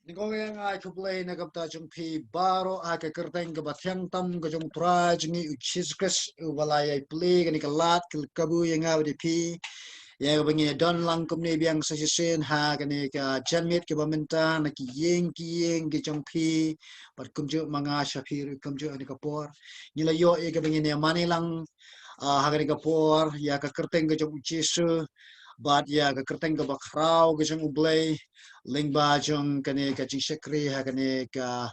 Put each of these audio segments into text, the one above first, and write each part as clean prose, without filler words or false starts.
Niko yang ai kuplay na kapta jung pi baro a ka kerteng ka batyang tam ka jung tra jungi uchis kres walai ai play ka ni ka lat ka kabu yang au di pi ya bangi don lang kum ni biang sa sin ha ka ni ka janmit ka baminta na ki yeng ki jung pi pat kum ju manga shapir kum ju ani ka por ni la yo e ka bangi ne mani lang ha ka ni ka por ya ka kerteng ka jung uchis bat ya ka kerteng ka bakrau ka jung ublay lingba jong kane ka jing sekri ha kane ka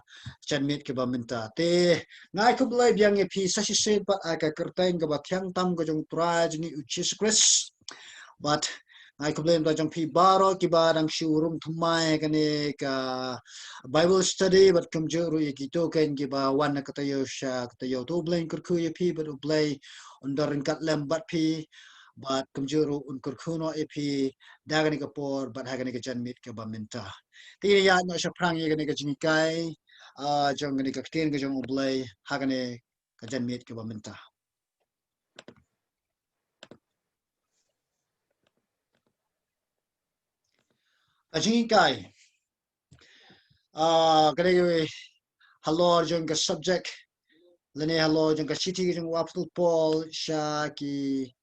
chanmit ke baminta te ngai ku blai biang e pi sa si se pat a ka kerteng ka bathyang tam ka jong tra jini uchis kris but ngai ku blai jong pi baro ki ba dang shurum thumai kane ka bible study but kum jo ru ki to ken ki ba wan ka tayo sha ka tayo to blai kur ku ye pi but blai under kat lem bat pi but kumjuru unkur kuno epi dagani ka por but hagani ka janmit ka baminta tini ya no sha prang ye gani ka jinikai jong gani ka tin ka jong ublay hagani ka janmit ka baminta ka jinikai gani halor jong ka subject lene halor jong ka city jong waptul Paul sha ki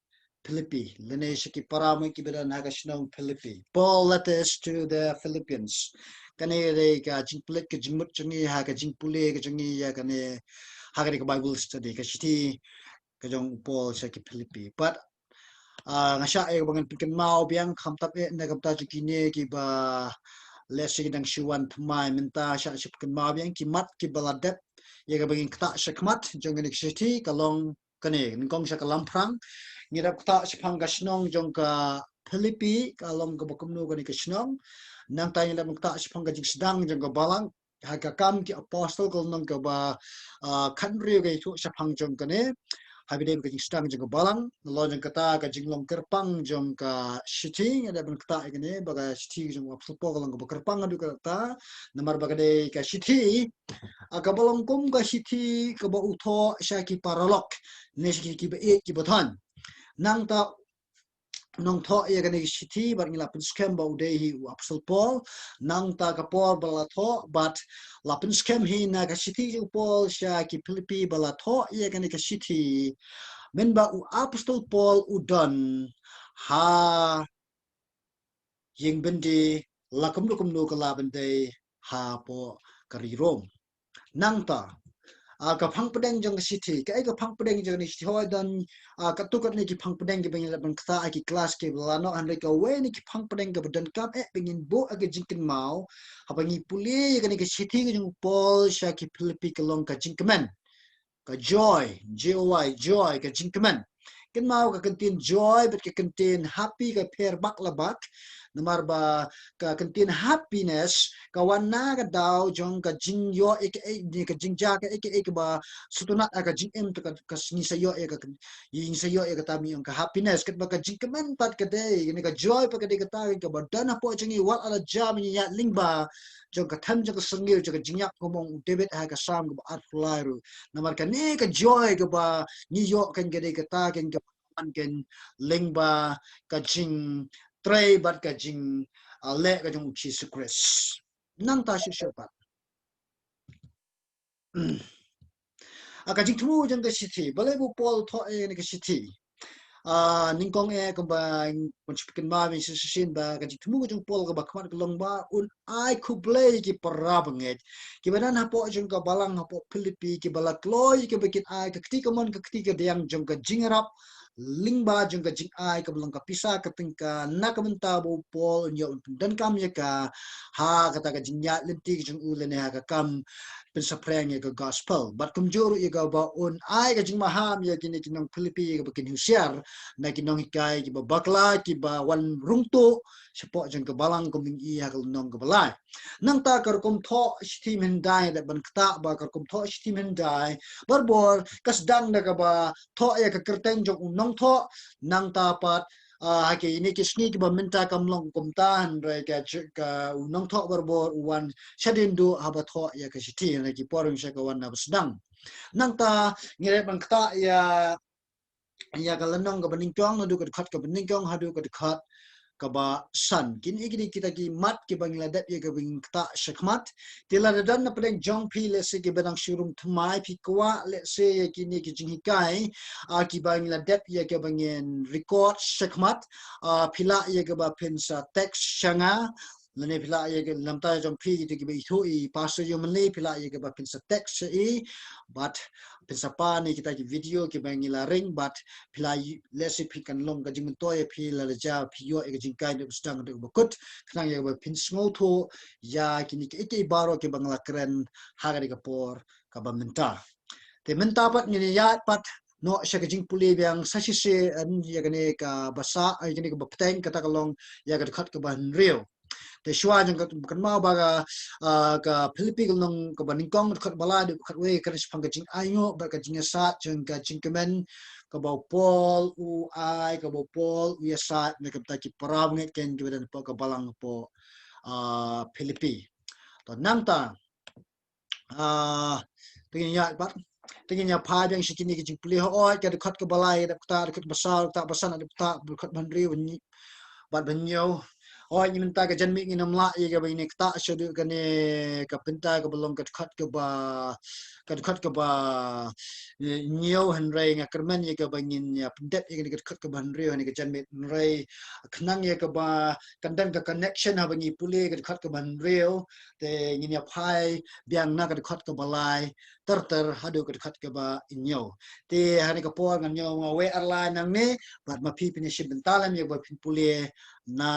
Philippi, Lineage ki paramo ki beda naga shnong Philippi. Paul letters to the Philippians. Kane re ka jingplet ka jingmut changi ha ka jingpule ka changi ya kane ha ka Bible study ka shiti ka jong Paul sa ki Philippi. But nga sha e bangan pikan mau biang kham tap e na kapta ki ne ki ba lesi dang shuan thmai menta sha ship kan mau biang ki mat ki baladet ye ka bangin kta shakmat jong ni shiti ka long kane ngong sha ka lamprang ngira kta sipang ka snong jong ka Philippi ka long ka bakumno ka ni ka snong nang tayo lang kta sipang ka jingsidang jong ka balang ha ka kam ki apostle ko nong ka ba country ka itu sipang jong ka ne habide ka jingsidang jong ka balang lo jong kata ka jinglong kerpang jong ka shiti ada ban kta ka ne baga shiti jong apsul po ka long ka kerpang adu ka ta namar baga de ka shiti ka balong kum ka shiti ka ba utho sha ki paralok ne shi ki ba e ki ba than nang ta nong tho ye gani city bar ngila pun scam ba ude hi apsal pol nang ta ka por bala tho but la pun scam hi na ka city ju pol sha ki Philippi bala tho ye gani ka city men ba u apostol pol u don ha yeng bende la kum no ka la bende ha po kari rom nang ta ka phang pedeng jong city ka ka phang pedeng jong ni city ho dan ka tu kat ni ki phang pedeng ki bengin ban kta ki class ke la no han ka we ni ki phang pedeng ka dan kam bengin bo aga jingkin mau ha bangi puli ka ni ki city ki jong pol sha ki Philippi ka long ka jingkmen ka joy ka jingkmen ken mau ka contain joy but ka contain happy ka per bak la bak namar ba ka contain happiness ka wana ka daw jong ka jing yo ek ni ka jing ja ka ek ba sutuna ka jing em to ka ni sa yo ka yin sa yo ka tami ka happiness ket ba ka jing kemen pat ka de ni ka joy pa ka de ka ta ka ba dana po jing wal ala jam ni ya lingba jong ka tham jong ka sengil jong ka jing yak ngomong David ha ka sam ka ba at flairu namar ka ni ka joy ka ba ni yo kan ka de ka ta kan ka kan lingba ka jing tray bat ka jing le ka jong chi secret nang ta shi shepat ka jing thu jong ka city balai bu pol tho e ni ka city ningkong e ka ba kun chikin ma mi sin ba ka jing thu jong pol ka ba kmat ka long ba un ai khu play ki parabanget ki banan ha po jong ka balang ha po Philippi ki balak loy ki bikin ai ka kti ka mon ka kti ka diang jong ka jingrap lingba jong ka jing ai ka belong ka pisa ka tingka na ka menta bo pol nyo dan kam ye ka ha kata ka jing ya linti jong ulen ha ka kam pen sapreng ye ka gospel but kum juru ye ka ba on ai ka jing maham ye kini kinong Philippi ka bikin husiar na kinong hikai ki ba bakla ki ba wan rungto sepo jong ka balang kum i ha ka nong ka balai nang ta kar kum tho stim hendai da ban kta ba kar kum tho stim hendai barbor kas dang da ka ba tho ye ka kerteng jong nong tho nang ta pat ke ini ki sni ki ba minta kam long kum ta han re ka nong tho barbor wan shadin do ha ba tho ye ka siti na ki porung sha ka wan na sedang nang ta ngire ban kta ya ka lanong ka baning tong na du ka khat ka baning tong ha du ka khat kaba san kin igri kita ki mat ki bangla dat ye gabing ta shakmat tila dan na pedeng jong pi le se ki benang shurum thmai pi kwa le se ye ki ni ki jinghi kai a ki bangla dat ye ke bangen record shakmat a phila ye gaba pensa text shanga lene phila ye ke lamta jong pi ki ki bi thu I pastor yo mle phila ye gaba pensa text I but pensa pa ni kita ki video ki bangila ring but phila lesi pi kan long ka jing to ye phi la ja phi yo e jing kai de stang de bukut khang ye ba pin sngo tho ya kini ke baro ke bangla kren ha ga por ka ba menta te menta pat ni ya pat no sha ka jing puli byang sa shi se an ya gane ka basa ai gane ka ba pteng ka ta ka long ya ga khat ka ban rio te shwa jang kan mau baga ka Philippines nong ka baning kong khat bala de khat we kan spang ka jing ayo ba ka jing sa jang ka jing kemen ka ba pol u ai ka ba pol u ya sa ne ka ta ki parab nge ken ki ben po ka balang po Philippines to nang ta tingin ya ba tingin ya pa jang shi kini ki jing puli ho oi ka khat ka balai da ta khat basal ta basan da ta khat ban ri ni bat banyo oh ni minta ka janmi ni namla ye ga bini ta shodu ka ne ka pinta ka belum ka khat ka ba nyo hanrai nga kerman ye ka bangin ya pendet ye ka khat ka ban rio ni ka janmi rai khnang ye ka ba kandan ka connection ha bangi pule ka khat ka ban rio te ni ya phai biang na ka khat ka balai ter hadu ka khat ka ba nyo te hani ka por ngan nyo nga we arla nang ne bat ma pi pini shib bentalam ye ba pin pule na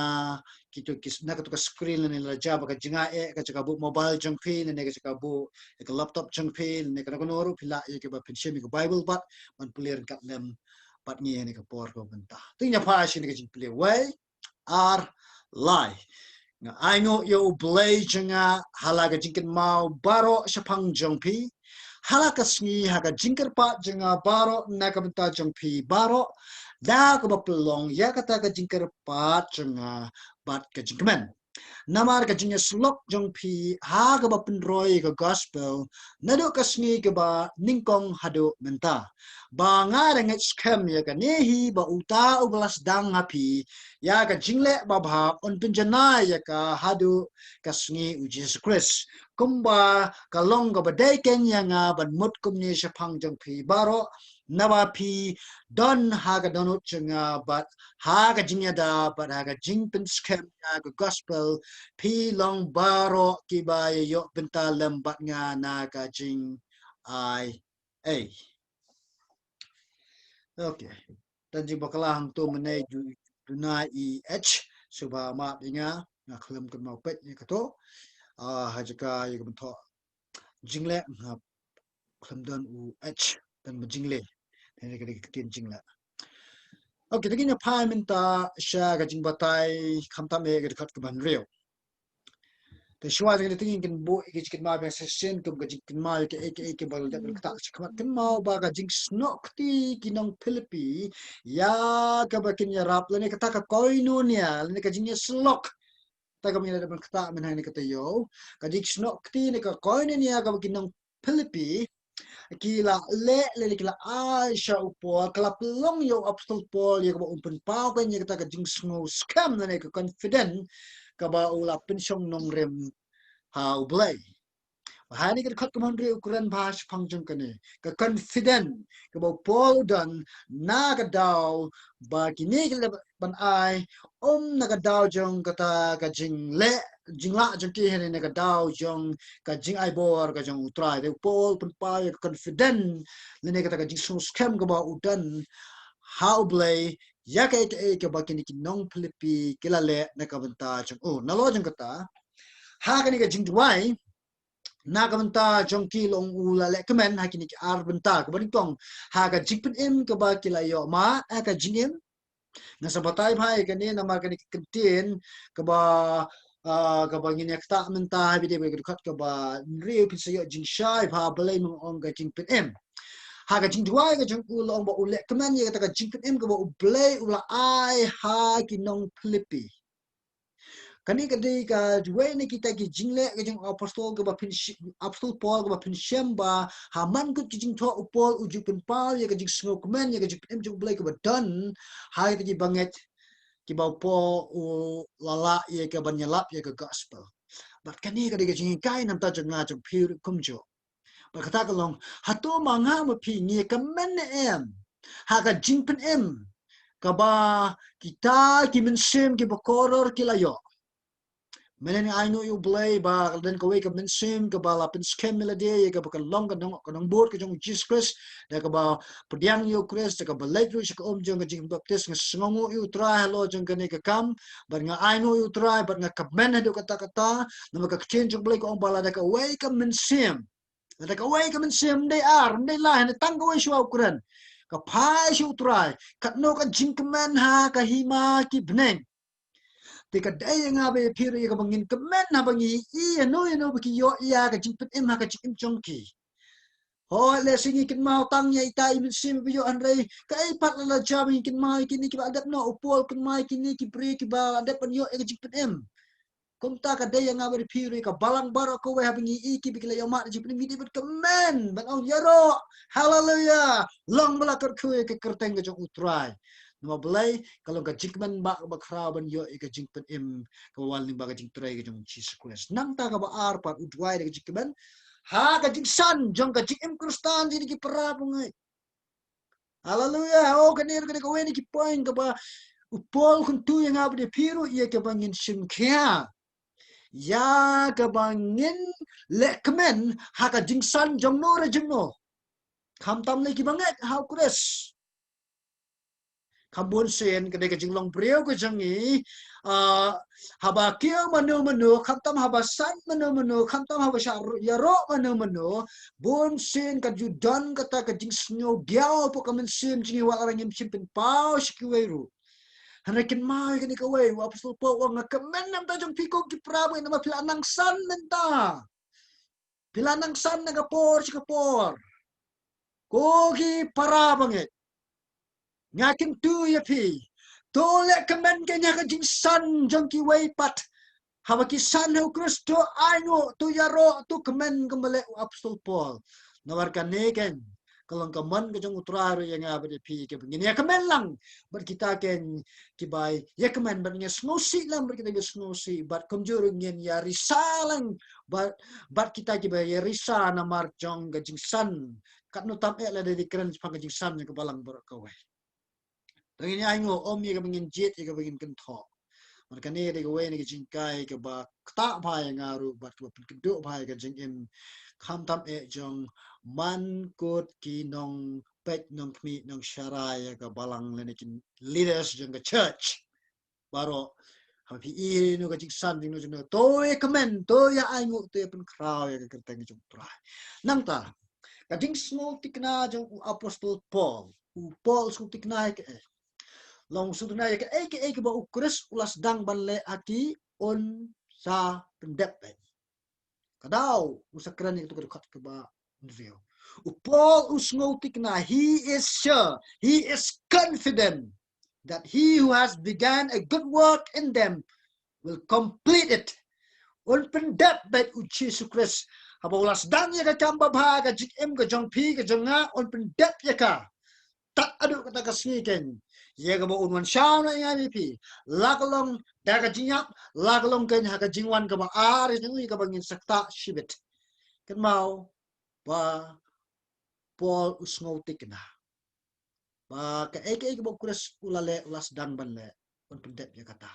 kito kis na ka screen ni la jaba ka jinga e ka chaka bu mobile jang pin ne ka chaka bu ka laptop jang pin ne ka noru pila ye ka ba pin shemi ka bible bat man puler kat lem bat ni ne ka por ko benta tinya pa shi ne ka jing pule way ar lie nga aingo yo blay janga halaga jingkin mau baro shapang jang pi halaka sngi haga jingker pa janga baro na ka benta jang pi baro da ka bapelong ya kata ka jingker pa janga bat ka jingmen namar ka jinya slok jong pi ha ka ba penroi ka gospel nado ka sngi ka ba ningkong hado menta ba nga renget scam ya ka nehi ba uta ublas dang api ya ka jingle ba ba on pinjana ya ka hado ka sngi u Jesus Christ kumba ka long ka ba dai ken ya nga ban mut kumni shapang jong pi baro nawa pi don ha ka donut chunga but ha ka jinya da but ha ka jing pin scam ya ka gospel pi long baro kiba yo benta lembat nga na ka jing ai a okay dan jing bakala hang tu menai duna I h suba ma inga na khlem kan mau pet ni ka to hajaka ye kan tho jingle na khlem dan u h dan jingle ne ka tin jingle okay tagi na pa minta sha ka jing batai khamta me ga khat ka ban reo te shwa ga tagi kin bo ke kin ma ba session kum ga jing ma ke bal da ka ta khmat kin ma ba ga jing snok ti kinong Philippi ya ka ba kin ya rap le ne ka ta ka koinu nia le ka jing slok ta ka mi da ban ka ta men ha ne ka ta yo ka jing snok ti ne ka koinu nia ka ba kinong Philippi kila le kila Aisha upo kala pelong yo apostol Paul ye ko umpen pau kan ye kata ka jing snow scam na ka confident ka ba ula pensyong nong rem ha ublay hani ka khat kaman re ukuran bhas phangjung kane ka confident ka ba Paul dan na ka daw ba kini ka ban ai na ka daw jong kata ka jingla jong ki hene na ka daw jong ka jing ai bor ka jong utrai de Paul pun pa ya confident le kata ka jing so scam ka ba udan how blay ya ka ba kini ki nong Philippi kilale na ka banta jong nalo jong kata ha kani ka jing duai nagamanta jongki long ula le kemen hakini ki arbenta ko bani tong ha ga jipin im ka ba kila yo ma ka jingim na sabatai bhai ka ne na ma ka ni kintin ka ba ka ba ngin yakta menta ha bi de be khat ka ba re pi se yo jing shai bha blai mong ong ga jingpin im ha ga jing duai ga jong ula ong ba ule kemen ye ka ga jingpin im ka ba blai ula ai ha ki nong Philippi kani kadi ka duwe ni kita ki jingle ka jing apostol ka ba pin apostol Paul ka ba pin shemba ha man ku jing tho upol uju pin pal ya ka jing smoke man ya ka jing em jing blake ka ba done ha ka ji banget kibau po lala ye ke banyalap ye ke gospel but kani ka diga jing kai nam ta jang nga jang pure kumjo but kata kalong hatu manga ma pi ngi ka men em ha ka jing pen em ka ba kita ki men sim ki ba koror ki layo menen I know you blay ba den ka wake up men sim ka ba la pen scam melody ka ba ka long ka nong board ka jong Jesus Christ da ka ba pediang yo Christ ka ba late ka jong ka jing baptist nga sngongo you try hello jong ka ne ka kam but nga I know you try but nga ka men do kata kata na ka change jong blay ko ang bala da ka wake up men sim da ka wake up men sim they are they la na tang ka way shu ukuran ka pai shu try ka no ka jing ka men ha ka hima ki bneng tika daya nga be piro ya kabangin kemen na bangi iya no baki yo iya ka jimpet em ha ka jikim chongki ho le singi kin mau tang ya ita imin sim biyo anrei ka ai pat la jami kin mai kini ki adap no upol kin mai kini ki pri ki ba adap pan yo ka jimpet em kung ta ka daya nga be piro ka balang baro ko we ha bangi iki bikila yo mat jimpet em di bet kemen ban on yaro hallelujah long bala kar ku ka kerteng ka jong utrai nama belai kalau ka jikman ba bakra ban yo ka jingpen im ka wal ni ba ka jing trai ka jong Jesus Christ nang ta ka ba ar pa udwai ka jikman ha ka jing san jong ka jing im kristan jadi ki pra pungai haleluya oh ka ner ka weni ki point ka ba upol kun tu yang ab de piru ia ka bangin sim kya ya ka bangin lekmen ha ka jing san jong no re jing no kam tam le ki banget ha kures Kambun sen kedai kejing long priau ke jangi haba kia manu khamtam haba san manu khamtam haba syaru yaro manu bun sen ka judan kata kejing snyo giao po kamen sim jingi wa orang yang simpen pau sikiweru hanakin mai kini kawai wa apostol po wa ngakamen nam ta jong piko ki prabu nama pilanang san menta pilanang san nagapor sikapor kogi para banget ngakin tu ya pi tole kemen kenya ka jing san jong ki wei pat hawa ki san hu kristo aino tu yaro tu kemen kembali apostol paul nawarkan neken kalau kemen ke jong utrar yang abade pi ke begini ya kemen lang ber kita ken ki bai ya kemen ber nge snosi lang ber kita ge snosi bat komjur ngin ya risalang bat kita ki bai ya risa namar jong ke jing san kat no tam e la de keren pang jing san ke balang ber kawai Tengini aingo om ye ka bingin jet ye ka bingin kentho. Marka ne de we ne jing kai ka ba kta bhai ngaru bat ko pdu bhai ka jing im kham tam e jong man kot ki nong pet nong kmi nong sharai ka balang le ne kin leaders jong ka church. Baro hapi I no ka jing san jing no jing to e kamen to ya aingo to e pen kraw ya ka kerteng jong prai. Nang ta ka jing small tikna jong apostol Paul. Paul small tikna ke long suduna ya ke ba ukres ulas dang banle aki on sa pendep kadau usakran itu kedekat ke ba nrio Paul usngotik na he is sure he is confident that he who has begun a good work in them will complete it on pendep bet uchi sukres haba ulas dang ya ka kamba ba ka jik em ka jong pi ka jonga on pendep ya ka tak adu kata kasniken ye ga bo unwan shaw na ya pi lakalong da ka jinyap lakalong ken ha ka jingwan ka ba ar ni ka bangin sakta shibet kan mau ba pol usngotik na ba ka eke bo kuras ulale ulas dan banle on pendet ya kata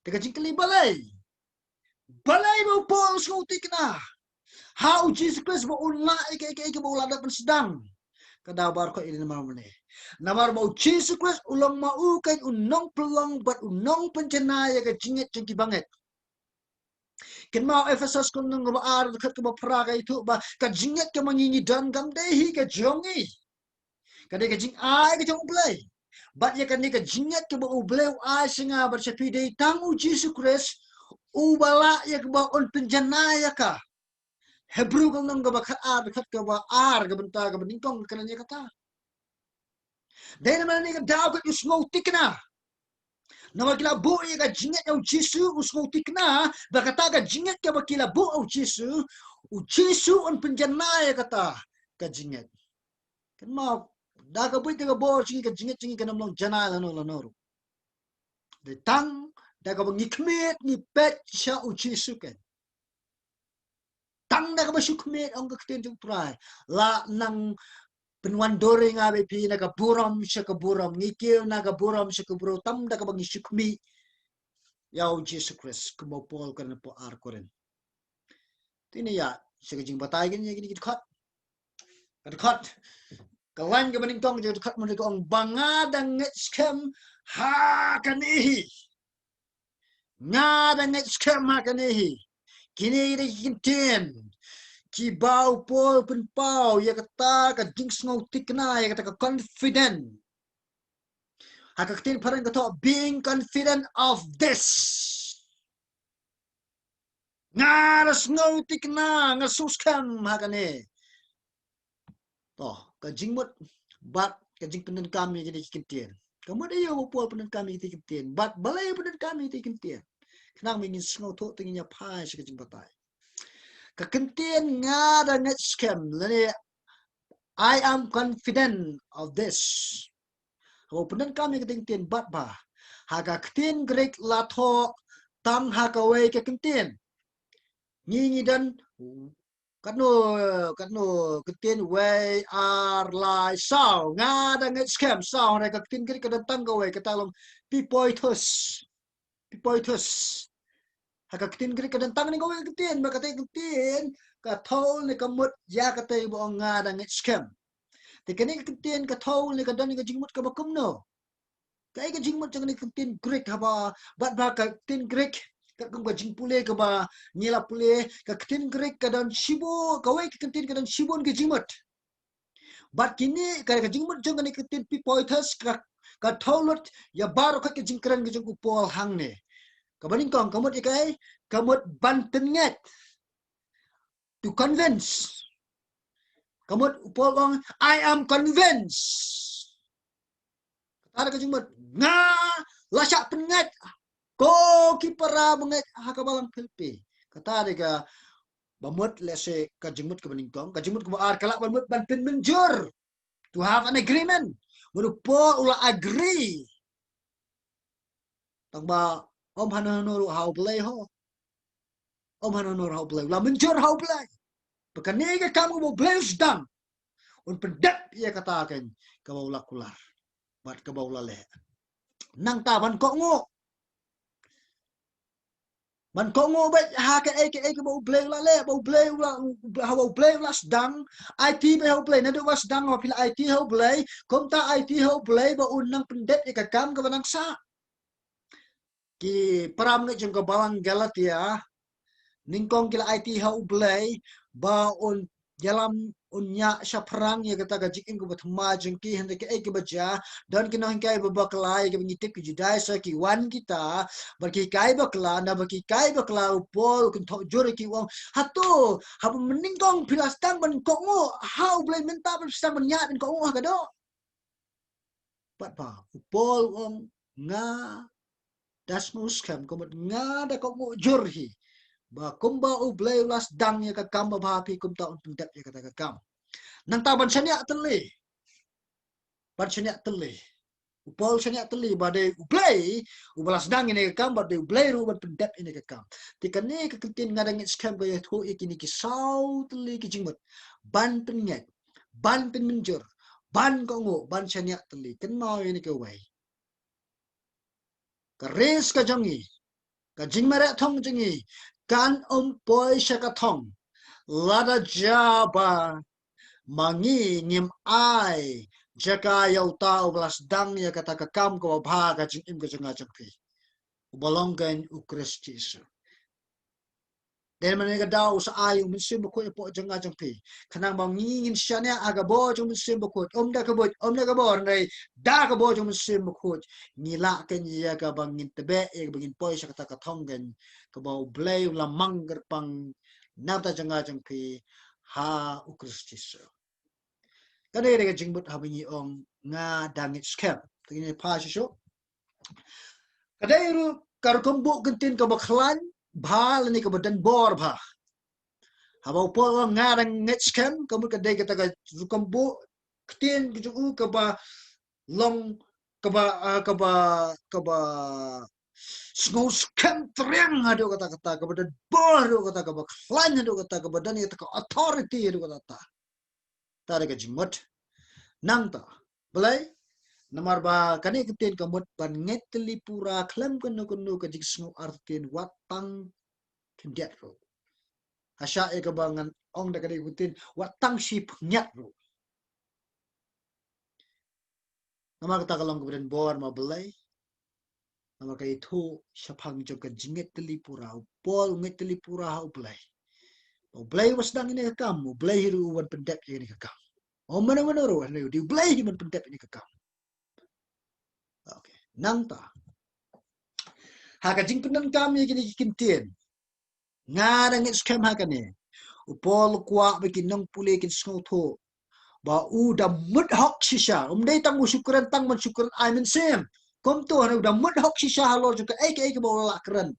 te ka jingkali balai bo pol usngotik na how Jesus Christ bo unla eke bo ulada pen sedang kadabar ko ini namar mene namar mau Jesus Christ ulang mau kan unong pelong bat unong pencenaya ka jinget jengki banget ken mau Efesus kun nang ba ar khat ka ba praga itu ba ka jinget ka mangingi dan gam dehi ka jongi ka de ka jing ai ka jong play bat ya kan ni ka jinget ka ba ubleu ai singa bar sepi de tangu Jesus Christ ubala ya ka ba on penjanaya ka Hebrew kung nang ba khat ka ba ar ka benta ka beningkong kananya kata dahil naman ni ka daw ka usmotik na na magkilabo iya ka jinget au Jesu usmotik na bakata ka jinget ka bakilabo au Jesu on penjanaya kata ka jinget kan mau daga boy taga bor singi ka jinget singi ka namlong janay lano de tang da ka bangi kmet ni pet sha uchi suken tang da ka ba shukmet ong ka kten tung prai la nang penwan dore nga be pi na ka buram sha ka buram ngikil na ka buram sha ka buro tam da ka bangi shukmi yaw Jesus Christ kumo pol kan po ar koren tini ya sha ka jing batai gen ye gini kit khat kawan ka baning tong jod khat mo ko ong banga dang scam ha kanihi nga dang scam ha kanihi kini ri kinten ki bau pol pun pau ya kata ka jing sngo tikna ya kata ka confident ha ka tin parang ka to being confident of this nga sngo tikna nga suskam ha kani to ka jingmut bat ka jing penen kami jadi kinten kamu dia mo pol penen kami ti kinten bat balai penen kami ti kinten kenang mingin sngo to tinginya pai si ka jing batai ka kinten nga da net scam lani I am confident of this ho penen kami ka tingian bat ba ha ka kinten grek la tho tang ha ka wei ka kinten ngi dan kanu ketin way ar lai sao nga da ngai scam sao ne ka tin kri ka dan tang go way ka talong pipoitus ha ka tin kri ka dan tang ni go way ketin ba ka te ketin ka thol ne ka mut ya ka te bo nga da ngai scam te ka ni ketin ka thol ne ka dan ni ka jingmut ka ba kum no kai ka jingmut jang ni ketin grek ha ba bat ba ka tin grek ka kum ka jing pule ka ba nila pule ka ketin grek ka dan shibo ka way ka ketin ka dan shibon ka jingmut bat kini ka jingmut jang ni ketin pipoitus ka thaulut ya baru ka jingkran ka jing upol hang ne ka baning kong kamut ikai kamut banten nget to convince kamut upol kong I am convinced kata ka jingmut nga lasak penget ko kipara menget hakabalang Philippi kata ka bamut lese ka jingmut ka baning kong ka jingmut ka ar kalak bamut banten menjur to have an agreement merupo ula agree tang ba om hananuru how play ho om hananuru how play la menjur how play pekanega kamu mo play sedang un pendat ia katakan ka baula kular bat ka baula le nang taban ko ngo man ko ngo bet ha ka e ka bau play la le bau play la ha bau play la sedang IT be how play na do was sedang ho pila IT how play kom ta IT how play ba un nang pendat ia ka kam ka banang sa ki param nge jeng ka bawang Galatia ningkong kila IT how play ba on dalam unya sya perang ya kata ka jikin ko bathma jengki hande ke ek baja dan kina hingkai babaklai ke ngitip ke judai sa ki wan kita bagi kai bakla na bagi kai bakla upol kun tho jore ki wong hatu hab meningkong pilastang ban kongo how play menta pilastang ban nya ben kongo ka do pat pa upol wong nga das muskam ko nga da kongo jorhi ba kumba u blay ulas dang ya ka kam ba pi kum ta un pindat ya kata ka kam nang ta ban chanya tele ban chanya tele upol chanya tele ba de u blay u balas dang ini ka kam ba de u blay ru ban pindat ini ka kam ti kan ne ka kintin ngadang scam ga ya thu ikini ki sau tele ki jingmut ban penyet ban pen menjur ban ko ngo ban chanya tele kan mau ini ka wai ka res ka jangi ka jingmara thong jangi kan poi shaka thong lada jaba mangi ngim ai jaka yau ta ublas dang ya kata ka kam ko bha ka jing im ka janga jangpi ubalonggan u Kristus den mane ka daw sa ayu min sim ko po janga jangpi kanang bang ngin shane aga bo jung min sim ko da ka bo nei da ka bo jung min sim ko ni la ken ya ka bang ngin tebe e bangin poi sa kata ka thonggen ka bo blay la mangger pang nabta janga jangpi ha u Kristus kadai daga jingbut habingi ong nga dangit scam tini pa sho kadai ru kar kombo gentin ka baklan bhal ni ka badan bor bha habau po nga dangit scam kamu kadai kata ka kombo ketin ju ka ba long ka ba Snow scam triang ado kata-kata kepada bor kata kepada klan ado kata kepada ni kata authority ado kata. Tare ke jimot nang ta. Belai namar ba kani ketin kamut ban ngetli pura klam kenu ke jik snow artin watang kendiat ro. Asya e kebangan ong da kani ketin watang si nyat ro. Namar kata kalong kemudian bor ma belai nama kay itu syapang jog jinget telipura pol nget telipura hau blay blay was dang ini kam blay hiru wan pendep ini kam mana ro di blay man pendep ini kam okay nang ta ha ka jing penan kam ye kini kintin ngada ngit scam ha kani pol kwa bikin nang pule kin snow tho ba u da mud hok shisha dai tang syukuran tang man syukuran I mean same kom tu hanu da mud hok shisha halor juga ai bawa la keren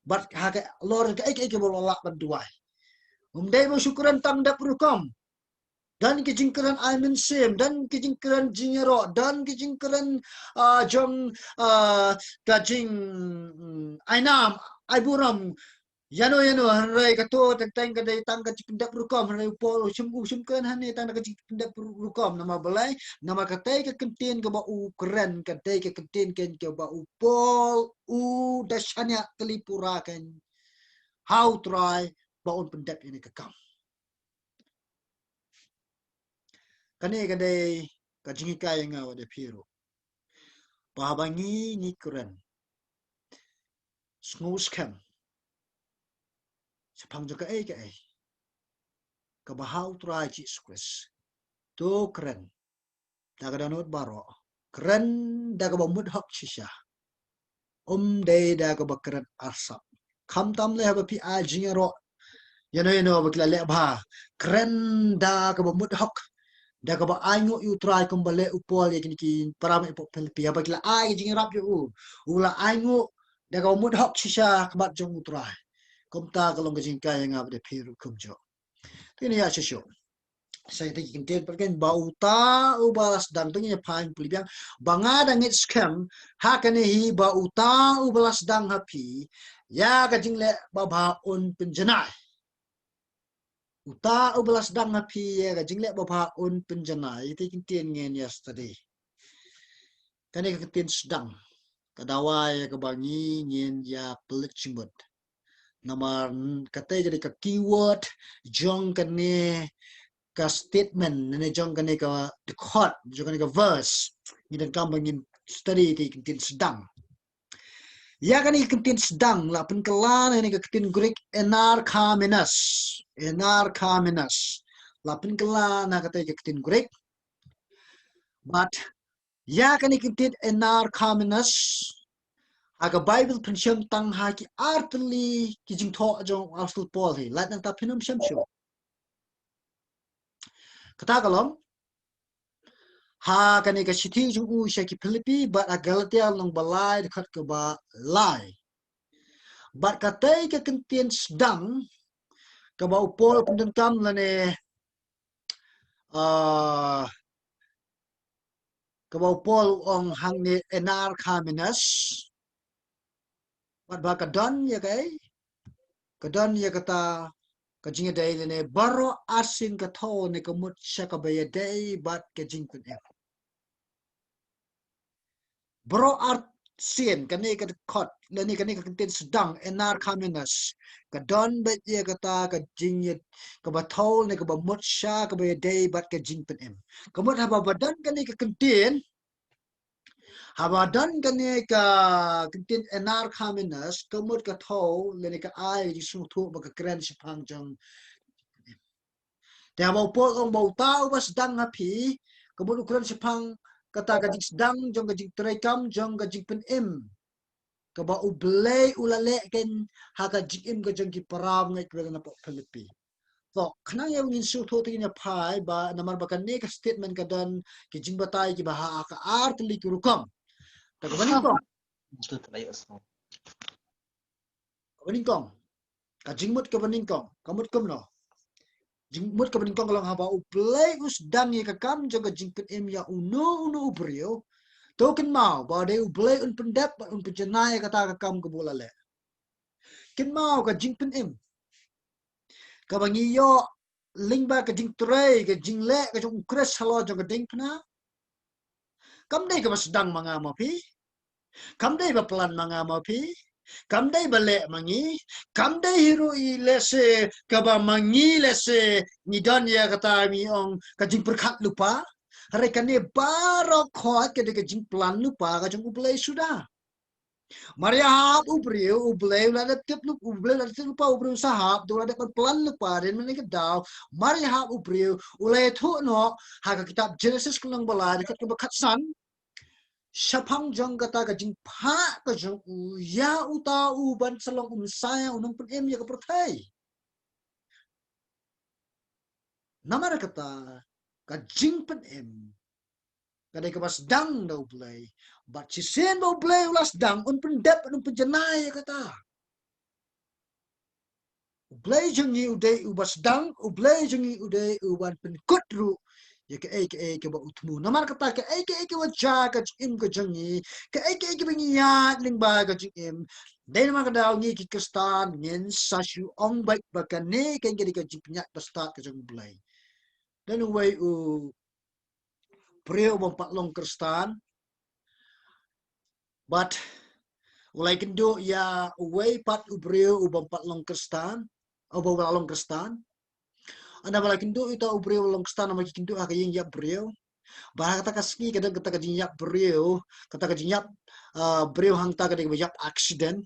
bat ha ka lor juga ai bawa la banduai dai mo syukuran tang da prukom dan kijingkeran I mean same dan kijingkeran jingero dan kijingkeran jong kajing ainam aiburam Yano hanrai kato tentang kadai tang ka pindak rukom hanrai pol usum kan hane tang ka pindak rukom nama balai nama katai ka kentin ka ba u keren kadai ka kentin ken ka ba u pol u dashanya telipura kan how try ba un pindak ini ka kam kane kadai ka jingi kaya nga wade piro babangi ni keren sngus kam sepang joka ka ka ba how try ji squis to keren daga danot baro keren daga bamud hak shisha day daga bakran arsap kam tam le haba pi a jingero yano bakla le ba keren daga bamud hak daga ba anyo yu try kumbale upol yakini ki parame po Philippi haba kila ai jingerap yu ula anyo daga bamud hak shisha kabat jong utray kumta kalong jingka yang abde piru kumjo ini ya shisho saya tadi kintin perken bau ta ubalas dang tu nya pain pulibiang banga dangit scam hakane hi bau ta ubalas dang hapi ya kajing le baba un penjenai uta ubalas dang hapi ya kajing le baba un penjenai itu kintin ngen yesterday kane kintin sedang kadawai kebangi ngen ya pelit cimbut nomor kata jadi ke keyword jong kane ka statement nene jong kane ka the quote jong kane ka verse ni dan kam bangin study ti kintin sedang ya kane kintin sedang la pen kelan ni ka kintin Greek enarchamenus la pen kelan na kata ka kintin Greek but ya kane kintin enarchamenus aga Bible pensyam tang haki artli kijing tho jong apostle Paul hi lat nang ta pinum syam kata kalom ha kani ka sithi jung u shaki Philippi but a Galatia long balai khat ka ba lai but katai ka kentien sedang ka ba upol pendem kam lane ka ba upol ong hang ni enar kaminas but ba ka don ya kai ka don ya kata ka jinga dai lane baro asin ka tho ne ka mut shaka ba ya dai but ka jing kun e bro art sien kani ka khot lani kani ka tin sedang enar kaminas ka don ba ye kata ka jingyet ka ba thol ne ka ba mut sha ka ba day bat ka jing pen em ka mut ha ba badan kani ka kentin ha ba dan kani ka kentin enar kaminas ka mut ka thol lani ka ai ji su thu ba ka kren sipang jong te ba po ong ba tao ba sedang ha phi ka mut ukran sipang kata ka jing sedang jong ka jing trekam jong ka jing pen em ka ba ublay ulale ken haka jikim ka jong ki param ngai kwa na po Philippi so khnang yang in su tho tin phai ba namar ba kan ne ka statement ka dan ki jing batai ki ba ha ka art li ku rukom ta ka baning kong ka jing mut ka baning kong ka mut kum no jing mut ka baning kong lang ha ba ublay us dang ye ka kam jong ka jing pen em ya uno ubrio token mau ba de ublay un pendep un penjenai kata ka kam ke bola le kin mau ka jing pen im ka bangi yo ling ba ka jing tray ka jing le ka jong kres halo jong ka ding pna kam dei ka masdang manga mo pi kam dei ba plan manga mo pi kam dei ba le mangi kam dei hero I le se ka ba mangi le se ni don ya kata mi ong ka jing perkhat lupa hari kan ni baro khot ke de ka jing plan lupa ka jong ublay sudah Maria hap ubriu ublay la da tip lu ublay la tip lupa ubriu sahap do la da plan lupa den men ke daw Maria hap ubriu ulay thu no ha ka kitab Genesis kulang bala dekat ke bekat san Syapang jong kata ka jing pha ka jong ya uta u ban salong saya unang pen em ya ka pertai namara kata ka jing pen em kadai ka bas dang da ublay but si sen ba ublay ulas dang un pen dep un pen janai kata ublay jangi uday ubas dang ublay jangi uday uban pen kutru ya ke ba utmu namar kata ke wacha ka im ka jangi ke bingiya ling ba ka im dai namar ka daw ngi ki kristan ngin sasu ong baik bakane ken ke ka jipnya basta ka jang ublay dan way u preo bang patlong kristan but ulai kendo ya way pat ubreo ubang patlong kristan o ba long kristan anda bala kindo ita ubreo long kristan ma kindo akayin ya breo bah kata kaski kadang kata kajinyak breo kata kajinyak breo hang ta kadang banyak accident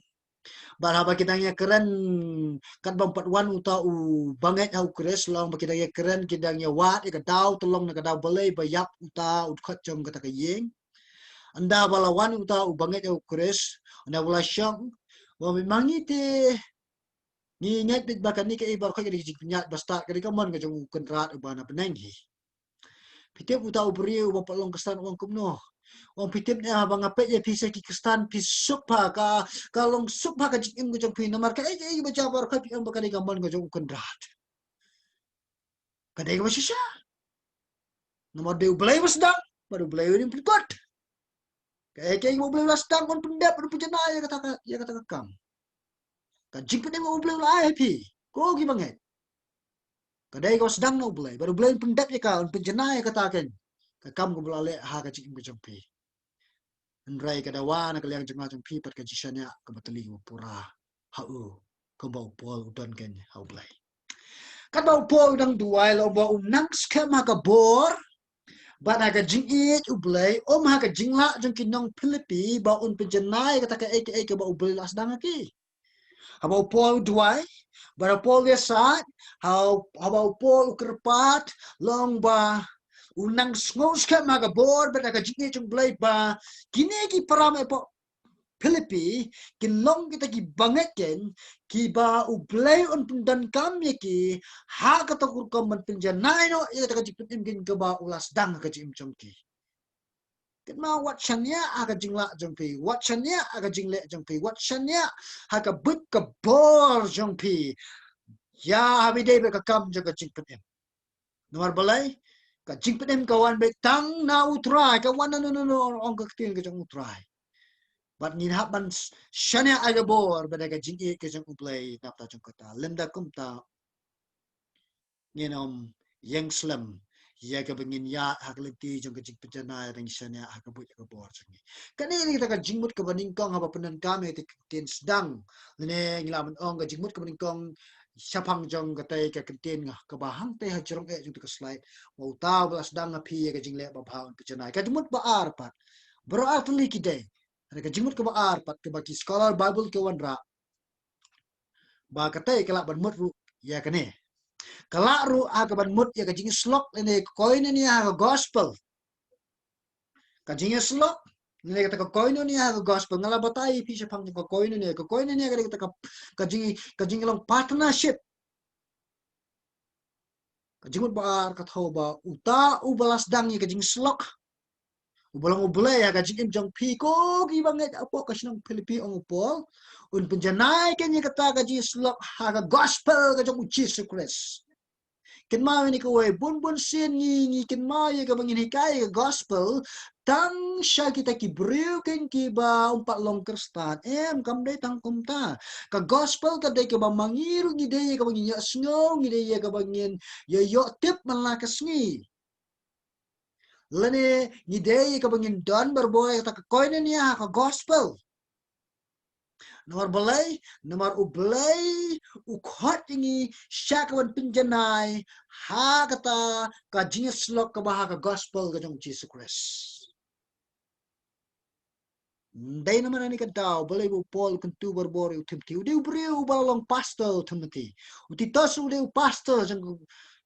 bah haba kitanya keren kan bampat wan uta u banget hau kres long ba kitanya keren kidangnya wat ka daw tolong na daw balay bayap uta udkhat jom kata kayeng anda bala wan uta u banget hau kres anda bala syang wa memangite ni ngat bit bakan ni ke ibar kha jadi jinyat basta kadi kamon ka jong kenrat bana penanggi pitip uta ubriu ba palong kestan wang kumno wang pitip ni abang apet ya pisa ki kestan pisuk pa ka long sup pa ka jikim ko jong pin namar ka ai ba jabar kha pi ba kadi kamon ka jong kenrat kadai ka sisa nomor de ublay wasdang baru ublay ni pikot kai mo ublay wasdang kon pendap pujana ya kata kam ka jikim ni mo ublay la ai pi ko gi banget kadai ko sedang no blay baru blay pendap ya ka penjana ya katakan kam ko blale ha ka cikin jengpi andrai kada wana ka liang jengah jengpi pat ka jisanya ka batali ko pura ha u ko bau pol don ken ha blay ka bau pol dang duai lo bau nang skema ka bor ba na ka jing it u blay ha ka jingla jeng kinong Philippi ba un penjana ya kata ka bau blay las dang ki Habau Paul duai, bara Paul dia saat, habau Paul kerpat, long ba, unang ngos ka maga board, but naga jingi chung blade ba, kini ki parame po Philippi, kinlong kita ki bangekin, ki ba ublay on pundan kami ki, ha katakur kaman pinjanay no, iya taka jipin kin ka ba ulas dang ka jim chung ki. Kenma wat chanya aga jingla jongpi wat chanya aga jingle jongpi wat chanya haga but ka bor jongpi ya habide be ka kam jaga jingpetem nomor balai ka jingpetem kawan be tang na utrai ka wan no ong ka tin ka jong utrai bat nin haban chanya aga bor be ka jingi ka jong uplay napta jong kata lemda kumta ngenom yang slam ya ka bengin ya hakleti jong ka jing penjana ring shania hakabut ka bor jangi kanini kita ka jingmut ka baningkong haba penan kami ti tin sedang ne ngilaman ong ka jingmut ka baningkong syapang jong ka tai ka kentin nga ka bahang te ha jorong e jong ka slide mau taw blas dang nga phi ka jingle ba bhaun penjana ka jingmut ba arpat bro artli ki dai ka jingmut ka ba arpat ka baki scholar bible ka wanra ba ka tai ka la ban mut ru ya ka ne Kalaru aga ban mut ya kajing slok ne koine ni aga gospel. Kajing slok ne kata koine ni aga gospel ngala batai pi se phang ko koine ni aga kata kajing long partnership. Kajing bar ka tho ba uta ubalas dang ni kajing slok. Ubalang ubulay ya kajing im jong pi ko gi banget apo kasinong Philippi ong upol un penjanai kanya kata kajing slok aga gospel kajong Jesus Christ. ken ma ni ko we bun sin ni ken ma ye ka bangin hikay gospel tang siya kita ki breu ken ki ba umpat long kristan kam dai tang kumta ka gospel ka dai ka ba mangiru ni dai ka bangin ya sngo ni dai ka bangin yo tip malakasngi lane ni dai ka bangin don berboy ta ka koine niya ka gospel nomor belai nomor ublay ukhot ini syakawan pinjanai ha kata ka jingas lok ka baha ka gospel ka jong Jesus Christ dai naman ani ka daw balay bu Paul kuntu berbori Timothy udi ubriu balong pastor Timothy uti tos udi pastor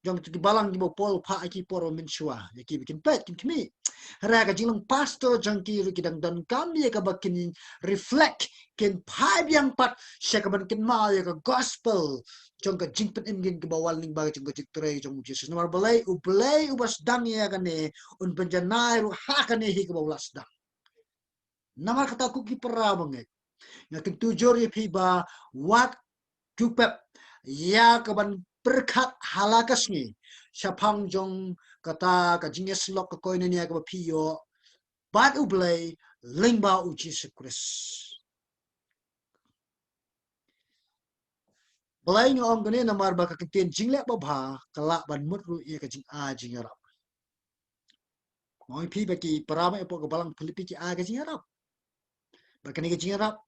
jong ti balang di bo Paul pa aki poro mensua yaki bikin pet kin kimi raga jinglang pastor jong ki ru kidang dan kami ka bakin reflect ken pai biang pat syakaban ken ma ya ka gospel jong ka jingpen ingin ke bawal ning baga jong ka jiktre jong Jesus nomor balay ubas dang ya kane un penjanai ru ha kane hi ke bawlas dang nama kata ku ki pera banget na ketujur ye piba wat jupep ya kaban berkat halakas ni syapang jong kata ka jinges lok ka koine ni ka piyo bat ublay lingba u Jesus Christ balai ni ong gane namar ba ka kentien jinglek ba bha kala ban mutru ye ka jing a jingarap moi pi ba ki parama e po ka balang Philippi ki a ka jingarap ba ka ni ka jingarap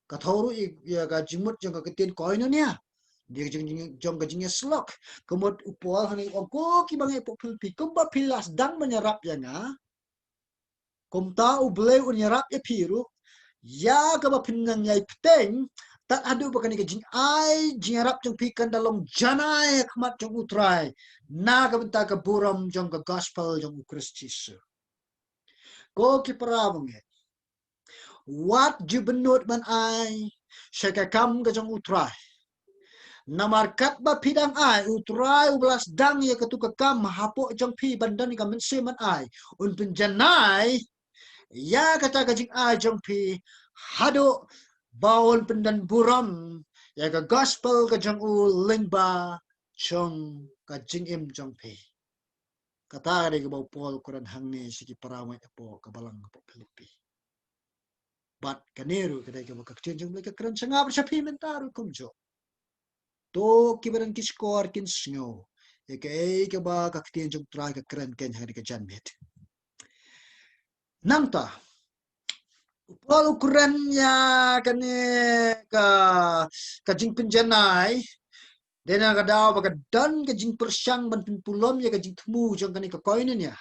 ka thoru ya ka jingmut jong ka kentien koine ni dia jong ka jinges lok kemut upol hani ongko ki bangai po Philippi kumba pilas dang menyerap ya nga kumta ublay unyarap ya piru ya ka ba pinang yai peteng tat adu ba kani ka jing ai jingarap jong pikan dalong janai khmat jong utrai na ka benta ka buram jong ka gospel jong Kristus ko ki parabang wat jubenut man ai syaka kam ka jong utrai namarkat ba pidang ai utrai ublas dang ya ketuka kam hapo jong pi bandan ka menseman ai un penjanai ya kata kajing ai jong pi hado bawon pendan buram ya ka gospel ka jong u lingba jong ka jing im jong pi kata ri ka baw Paul kuran hangni siki paramay apo ka balang po Philippi bat kaneru kadai ka bakakchin jong ka kran sangap sa pi mentaru kumjo to kibaran ki score kin snow e ka ba ka ktien jong try ka kran ken hari ka janmet namta Paul ukuran ya kani ka jing penjanai dena ka daw baka dan ka jing persyang ban pulom ya ka jing temu jong kani ka koinen ya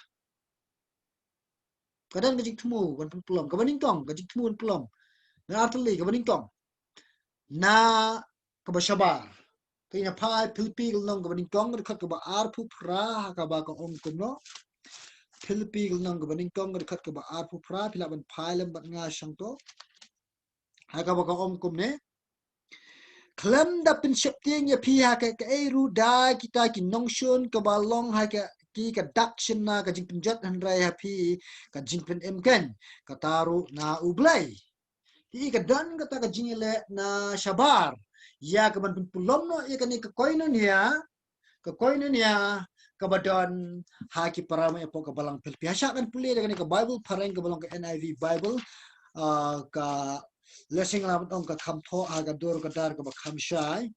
kadan ka jing temu ban pulom ka baning tong ka jing temu ban pulom na artli ka baning tong na ka basyabar kaya pai Philippi nong ka baning tong ka ba arpu pra ka ba ka ong kuno Philippi nong ka baning tong ka ba arpu pra pila ban pai lam bat nga syang to haka ba ka ong kumne Klem da pensepting ya pihak ke eru da kita ki nongshun ke balong ha ki ka dakshin na ka jing penjat handrai ha pi ka jing pen emken ka taru na ublay ti ka dan kata ka jingile na shabar ya ka ban pulom no ya ka ni ka koinon ya ka koinon ya ka badon ha ki parama epo ka balang Philippi ha kan puli ka ni ka Bible pareng ka balang ka NIV Bible ka lesing lam tong ka kham tho aga dur ka dar ka ba kham shai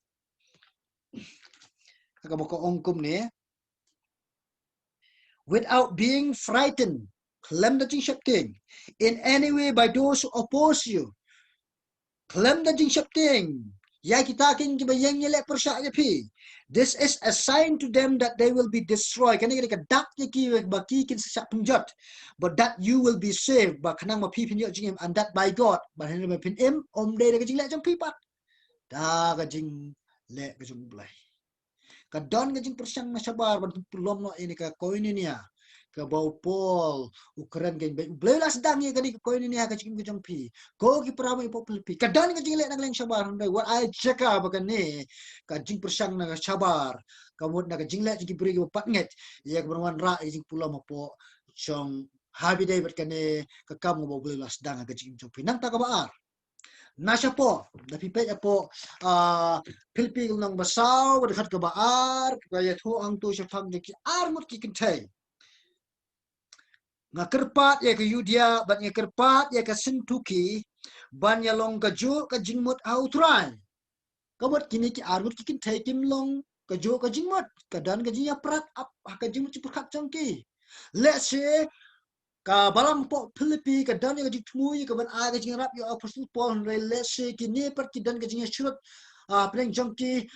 ka ba ko ongkum ne without being frightened klem da jing shapting in any way by those who oppose you klem da jing shapting ya kita kin ki ba yang yele persya ya pi this is a sign to them that they will be destroyed kan ni ka dak ye ki ba ki kin sa penjat but that you will be saved ba kanang ma pi pin yo jing and that by God ba hen ma pin em om de ka jing la jang pi pat da ka jing le ka jing blai ka don ka jing persyang na sabar ban pulom no ini ka koin ini ya ka bau Paul Ukraine gen blai las dang ye ka di koin ini ya ka jing jang pi ko ki prama ipo Philippi ka don ka jing le nang leng sabar handai what I check ba ka ni ka jing persyang na sabar kamut na ka jing le jing beri ka pat nget ya ka berwan ra jing pulom po chong habi dai bat ka ni ka kam ngo blai las dang ka jing jang pi nang ta ka baar Nasya po, tapi pe po Philippi nang basaw dekat ke baar kaya tu ang tu syafang ki armut ki kentai. Nga kerpat ya ke Yudia ban ya kerpat ya ke sentuki ban ya long ka jo ka jingmut autrai. Kabut kini ki armut ki kentai kim long ka jo ka jingmut ka dan ka jinya prat ap ka jingmut ci perkat jangki. Let's say ka balang po Philippi ka dan ka jitmui ka ban aga jing rap yo apostle Paul re let's say ki ne per ki dan ka jing shurut pleng jongki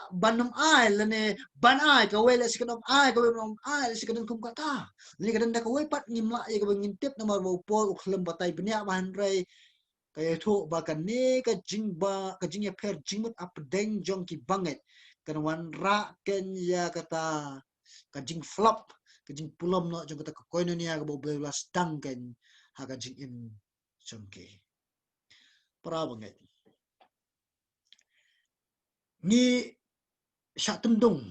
banam ai lene ban ai ka we let's ka ai ka we nom ai let's ka dan kum kata ni ka dan ka we pat ngimla ye ka bangin tip na mar Paul ukhlem batai bnya ban re kaya tu ba ka ne ka jing ba ka jing ya per jingmut ap deng jongki banget kan wan ra ken ya kata ka jing flop ka jing pulom no jong kata ka koino ni aga bo belas tangken ha ka jing im jongki para banget ni syak tendung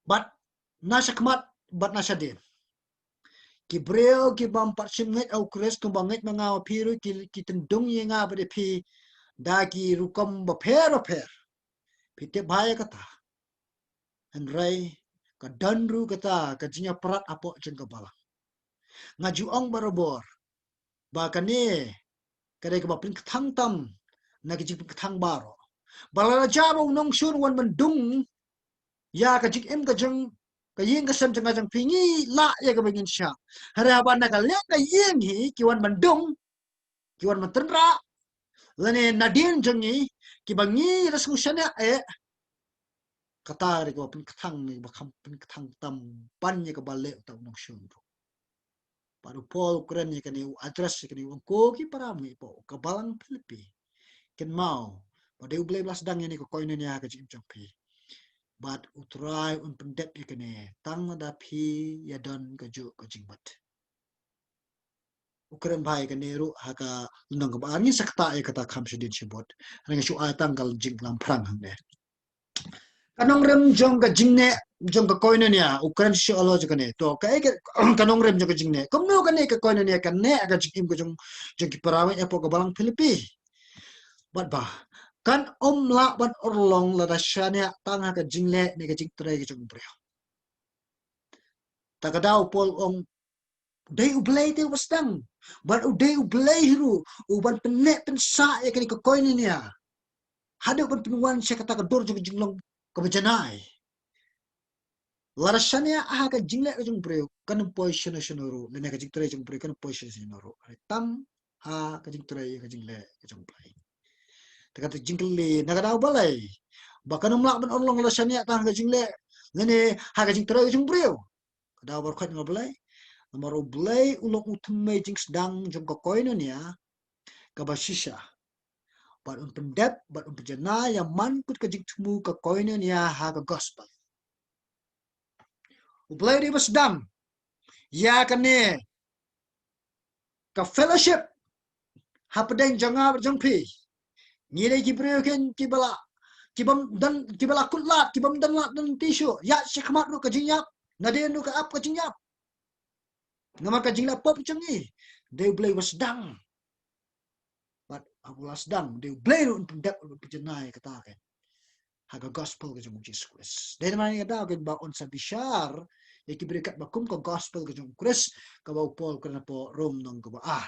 bat nasa kemat bat nasa din ki breo ki bam pat singet au kres ko banget mangaw piru ki tendung ye nga bade pi da ki rukom ba per pi te baya kata en rai ka danru kata ka jinya prat apo jeng ka bala ngaju ong barobor ba kane kare ka ba pin thang tam na ki jing thang baro bala jabo nong sur wan mendung ya ka jing em ka jeng ka yeng ka sem jeng jeng pingi la ya ka bengin sya hara ban na ka le ka yeng hi ki wan mendung ki wan mentenra lane nadin jengi ki bangi resolusinya kata ri ko pin kathang ni ba kham pin kathang tam pan ni ka bale ta nong shun ro paru pol kren ni kan address kan ko ki para mi po ka balang Philippi ken mau pa de uble blas dang ni ko koine ni ka jim jong pi but utrai un pendep ni kan tang da pi ya don ka ju ka jing bat ukren bai kan ni ru ha ka nong ka ba ni sakta e kata kham sidin sibot rang shu a tanggal jing lam prang hang ne kanong rem jong ka jingne jong ka koine nia ukran shi alo jane to ka ke kanong rem jong ka jingne komno ka ne ka koine nia kan ne aga jikim ko jong ki parawe epo ka balang Philippi bat ba kan la ban orlong la da shania tanga ka jingle ne ka jing tre ka jong bre ta ka daw pol ong dei ublay te wasdang ban u dei ublay ru u ban penne pen sa ya ka ni ka koine nia hadu ban penwan se kata ka dor jong jinglong ka bajanai larasanya aha ka jingle ka jung breu kan position ro lene ka jing tre jung breu kan position ro tam ha ka jing tre ka jingle ka jung play ta ka jingle na ka daw balai ba kan umla ban onlong larasanya ta ka jingle lene ha ka jing tre ka jung breu ka daw bar khat ngoblay namaro blay ulong utme jing sedang jung ka koino nia ka basisha ba un pendep ba un pejana yang man kut ka jing tmu ka koino nia ha ka gospel ublay di basdam ya kane ka fellowship hapadeng janga berjangpi ngire ki breuken ki bala kibam dan kibala kutlat kibam dan lat dan tisu ya shikmat ru ka jinyap naden ru ka ap ka jinyap nama ka jinglap pop changi they play was dang but abulas dang they play ru pendak ru penjenai kata kan haga gospel ka jung Jesus Christ den man ya da kan ba on sa bishar ya ki berikat bakum ka gospel ka jung Christ ka ba Paul kana po Rome nong ka ba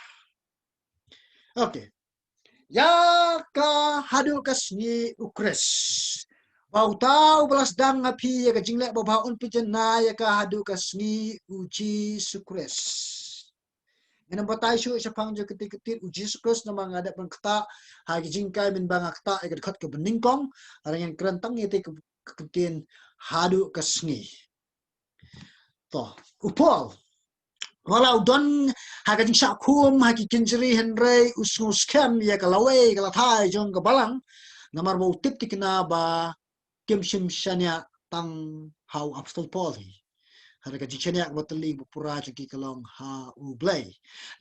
okay ya ka hadu kasni ukres bau tau belas dang api ya ka jingle ba baun pijana ya ka hadu kasni uji sukres ina batai shu sa pang jo ketik uji sukres na mga ada pang kata ha ki jingkai min bang kata ya ka khat ka beningkong arang yang kerantang ya te ketin hadu kasni to upol walau don haka jing sa kum haki kinjri henry usngu scam ya ka lawe ka lathai jong ka balang namar bo tip tikna ba kim shim shanya tang how apostol Paul hi hada ka jichanya ba tali bu pura ki kalong ha u blay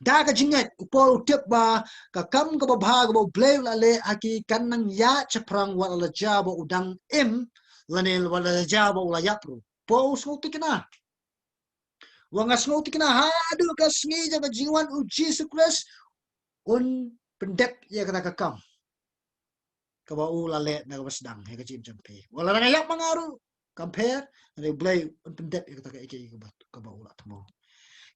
da ka jinget Paul tip ba ka kam ka ba bhag ba blay la le haki kanang ya chaprang wala jabo udang im lanel wala jabo la yapru Paul usngu tikna wangas ngau tikna hadu ka sngi jaga jiwan u Jesus Christ un pendep ya kata kakam ka ba u la le na ka sedang he ka jim jampi wala na yak mangaru compare and blay pendep ya kata ka ba u la tamo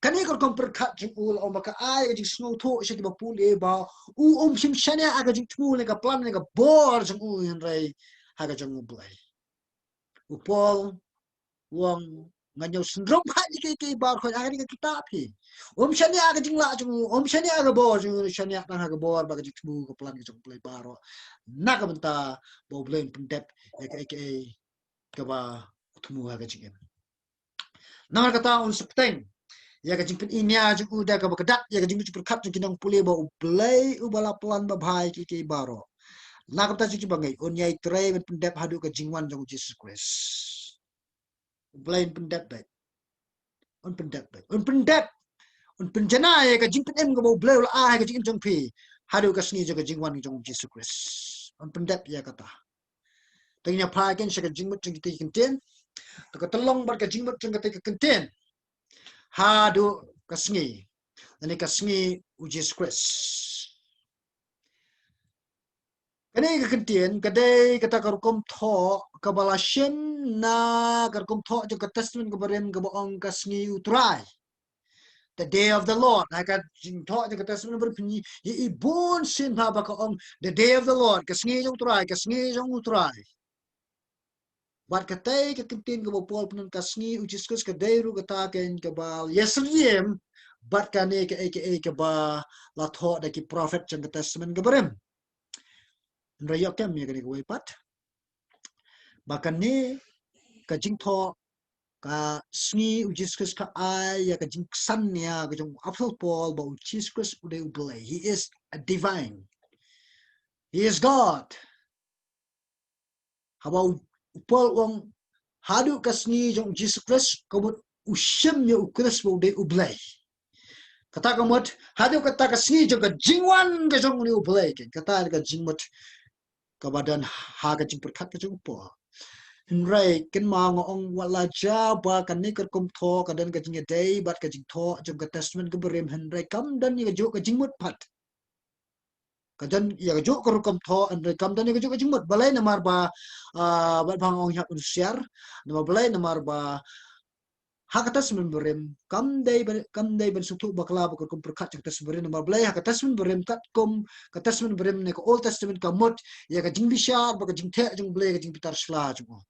kani ko kom perkhat jing ul o maka ai jing snow to shi ba pule ba u shim shania aga jing tmu ne ka plan ne ka bor jing u hin rai ha ka jing u blay u pol wang nganyo syndrome ha ji ke bar ko aga ni ka kitab hi shania aga jing la jing shania aga bor jing shania na ha ka bor ba ka jing tmu ka plan jing blay baro na ka benta bo blay pendep ka ba tmu ha ka jing na ka ta un septeng ya ka jingpin inya jing uda ka bakadak ya ka jing perkat jing kinang pule ba ublay ubala plan ba bhai ki baro na ka ta jing bangai on yai tray ben pendep hadu ka jingwan jong Jesus Christ ublay pendep ba on pendep on penjana ya ka jingpin em ka ba ublay ula a ka jing jong pi hadu ka sni ka jingwan jong Jesus Christ on pendep ya kata tanya pa ken sa ka jingmut jing ti kenten ka telong bar ka jingmut jing ka ti kenten hadu ka sni ani ka sni u Jesus Christ kani ka kentien kadai kata karukom tho kabalasyen na karukom tho jo ka testament kabarem ka boong ka sni utrai the day of the Lord ka jing tho jo ka testament ber pni ye ibon sin pa ba ka ong the day of the Lord ka sni jo utrai ka sni jo utrai wat katai ka kentien ka bopol pun ka sni u Jesus ka dai ru ka ta ken ka bal yesliem bat ka ne ka ba la tho da ki prophet jo ka testament kabarem rayok kem ye kani ko pat bahkan ni ka jing tho ka sni u Jesus ka ai ya ka jing san ya ka jong apostol Paul ba u Jesus ude ublay he is a divine he is God hawa Paul wong hadu ka sni jong Jesus ko u shem ya u Christ ba ude ublay kata kamot hadu kata ka sni jong ka jingwan ka jong ni ublay kata ka jingmot ka badan ha ka jing perkat ka jong Paul Rai ken ma ngong wala ja ba kan ni kum tho ka dan ka jing dei bat ka jing tho jong ka testament ka berem han rai kam dan ni ka jo ka jing mut pat ka dan ya ka jo ka kum tho an rai kam dan ni ka jo ka jing mut balai na mar ba ba bang ong yak un share na balai na mar ba ha ka testament berem kam dei ban sutu bakla ba kum perkat jong testament berem na balai ha ka testament berem kat kum ka testament berem ne ka old testament ka mut ya ka jing bishar ba ka jing the jong blai ka jing pitar shla jong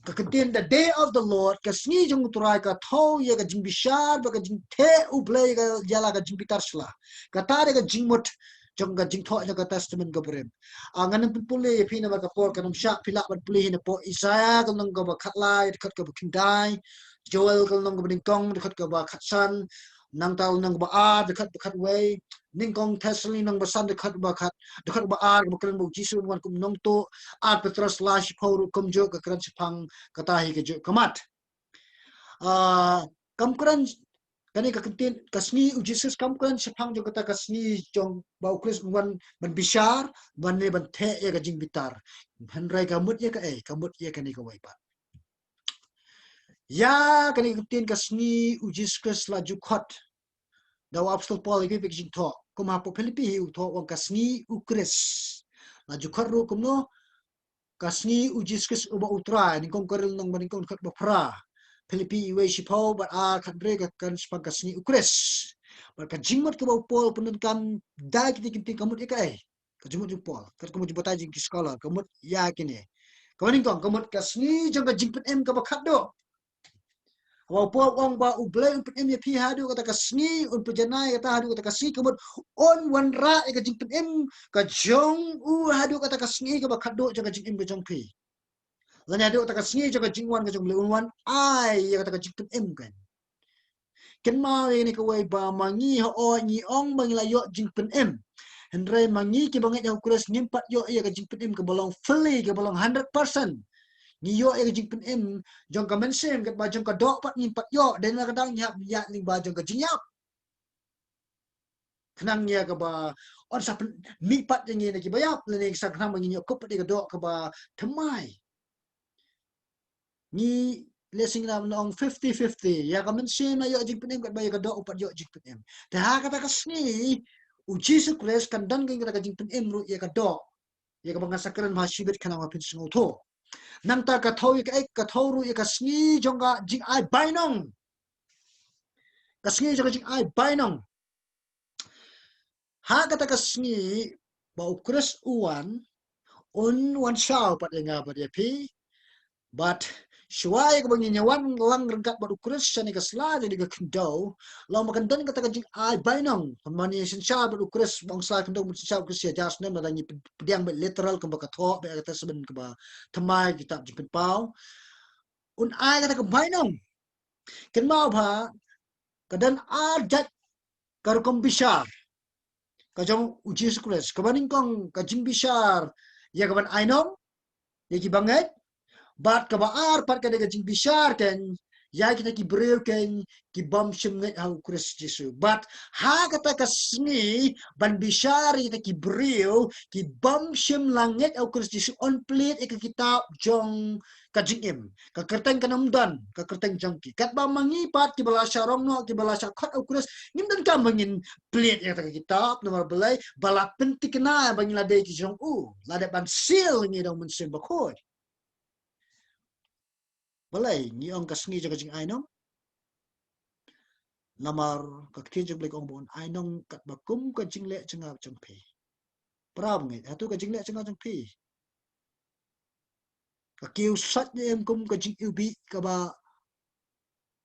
Kakadin the day of the Lord kasni jong turai ka thau ya ka jing bishar ba ka jing the ublay ka jala ka jing pitar shla ka tare ka jing mut jong ka jing tho jong ka testament ka brem angan pule ya phina ba ka por ka nam sha phila ba pule hina po Isaiah ka nang ka ba khatlai khat ka ba kindai Joel ka nang ka ba kong khat ka ba khatsan nang tal nang ba a khat wei ning kong thesli nang ba san khat ba a ba kren bo jisu wan kum nong to at petros la shi phoru kum jo ka kran chphang kata hi ke jo kamat kam kran kani ka kentin kasni u Jesus kam kran chphang jo kata kasni jong ba ukris wan ban bishar ban ne ban the ya ka jing bitar han rai ka mut ya ka ka mut ya kani ka wai pa ya kani kentin kasni u Jesus la ju khat daw apostol Paul igi big jing tho kum ha po Philippi hi u tho wang kasni u Chris la ju khat ru kum no kasni u Jesus u ba utra ni kong karil nang maning kong khat ba pra Philippi we shi pau ba a khat bre ka kan spang kasni u Chris ba ka jingmat ka ba Paul punun kan dai ki tin kamut ikai ka jingmat ju Paul ka kamut ju bata jing scholar kamut ya kini kawaning kong kamut kasni jang ka jingpet em ka ba khat do Walaupun orang ba ublay untuk em pi hadu kata kasni un perjanai kata hadu kata kasni kemud on wanra ka jingpen em ka jong u hadu kata kasni ka bakado jaga jing em ka jong pi lan hadu kata kasni jaga jingwan ka jong le wan ai ya kata jingpen em kan ken ma ni ka wai ba mangi ho o ni ong bang la yo jingpen em Hendrai mangi ki banget yang kuras nimpat yo ya ka jingpen em ka bolong fully ka bolong 100% ni yo e jing pen em jong ka mensem kat ba jong ka dok pat ni pat yo den la kadang nyap ya ni ba jong ka jinyap kenang ya ka ba on sa mi pat yang ni ki bayap le ni sa kenang mangi yo ko pat ka dok ka ba themai ni lesing na nong 50-50 ya ka mensem na yo jing pen em kat ba ka dok pat yo jing pen em ta ha kata ka sni Jesus Christ kan dan kan kita jing pen emru ya ka do ya ka bangasakaran ma shibet kana ma pin singo to nang ta ka thau ya ka thau ru ya ka sngi jonga jing ai bainong ka sngi jonga jing ai bainong ha kata ka sngi bau kres uan un wan shao pat nga pat ya pi but shuai ka bangin yawan lang rengkat badu kres sani ka sla jadi ka kendau law makan dan kata ka jing ai bainong mani sin sha badu kres bang sla kendau mun sha kres ya jas nem ladangi pediang literal ka ka tho be kata seben ka ba thamai kitab jing pen pau un ai kata ka bainong ken mau ba kadan ajat karukom bishar kajong uji sukres kabaning kong kajing bishar ya kaban ainom ya ki banget bat kabaar pat kada kajing bishar ken ya kita ki breu ken ki bam shimnget hau kres jisu bat ha kata kasni ban bishar kita ki breu ki bam shim langet hau kres jisu on plate ek kitab jong kajing im ka kerteng kanamdan ka kerteng jangki kat ba mangi pat ki bala syarong no ki bala syakhat hau kres ngim dan ka mangin plate ya kata kitab nomor belai bala pentik na bangin lade ki jong lade ban sil ni dong mun sim bakoi balai ni ong kasngi jaga jing ainom namar ka kejeng blek ong bon ainong kat bakum ka jing le chenga chang pe prab ngai atu ka jing le chenga chang pe ka kiu sat ne em kum ka jing ubi ka ba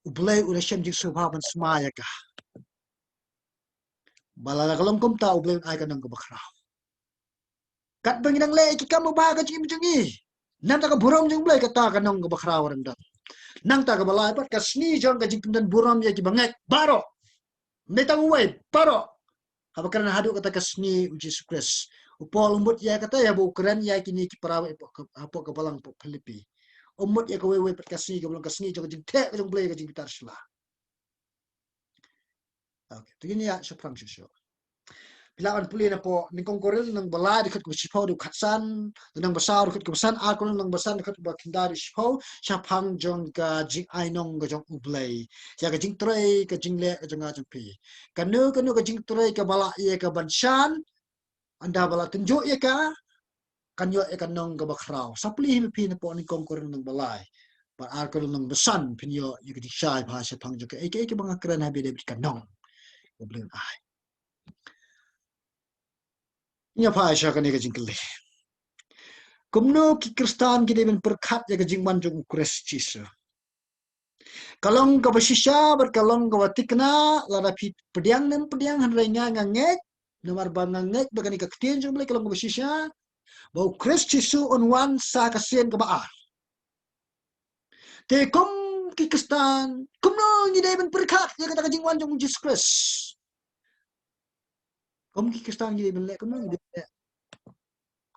ublai ura shem jing subhaban smaya ka balala kalong kum ta ublai ai ka nang ka bakra kat bangin ang le ki kam ba ka jing jengi nam ta ka buram jing blai ka ta ka nang ka bakra warang da nang ta ka balai pat ka sni jong ka jing dan buram ya ki bangai baro netang uai baro apa kerana hadu kata kasni uji sukres upol umut ya kata ya bu keren ya kini ki para apa ke balang Filipi umut ya kowe we kasni ke balang kasni jong jing te jong play ke jing gitar sla okay begini ya seprang sesio bilawan puli na po ni kongkorel nang bala dikat ko sipaw du katsan nang basar dikat ko basan akon nang basan dikat ko kindari sipaw sapang jong ka jing ainong ga jong ublay ya ka jing trei ka jing le ka jong ajong pi kanu ka jing trei ka bala ye ka bansan anda bala tunjuk ya ka kanyo ya ka nong ka bakraw sapli pi na po ni kongkorel nang balay ba akon nang basan pinyo ya ka dikshay pa sapang jong ka eke mga kran habi de kanong ublay ai nya pa siya ka ni ka jing kali kumno ki kristan ki demen perkat ya jingman jong kres jisu kalong ka basisya ber kalong ka watikna lada pi pediang nem pediang han renga nganget nomar banganget bagani ka ktien jong kalong ka basisya bau kres jisu on wan sa kasien ka ba te kum ki kristan kumno ki demen perkat ya ka jingman jong jisu kres kum ki kristan ki demen le kumno ki demen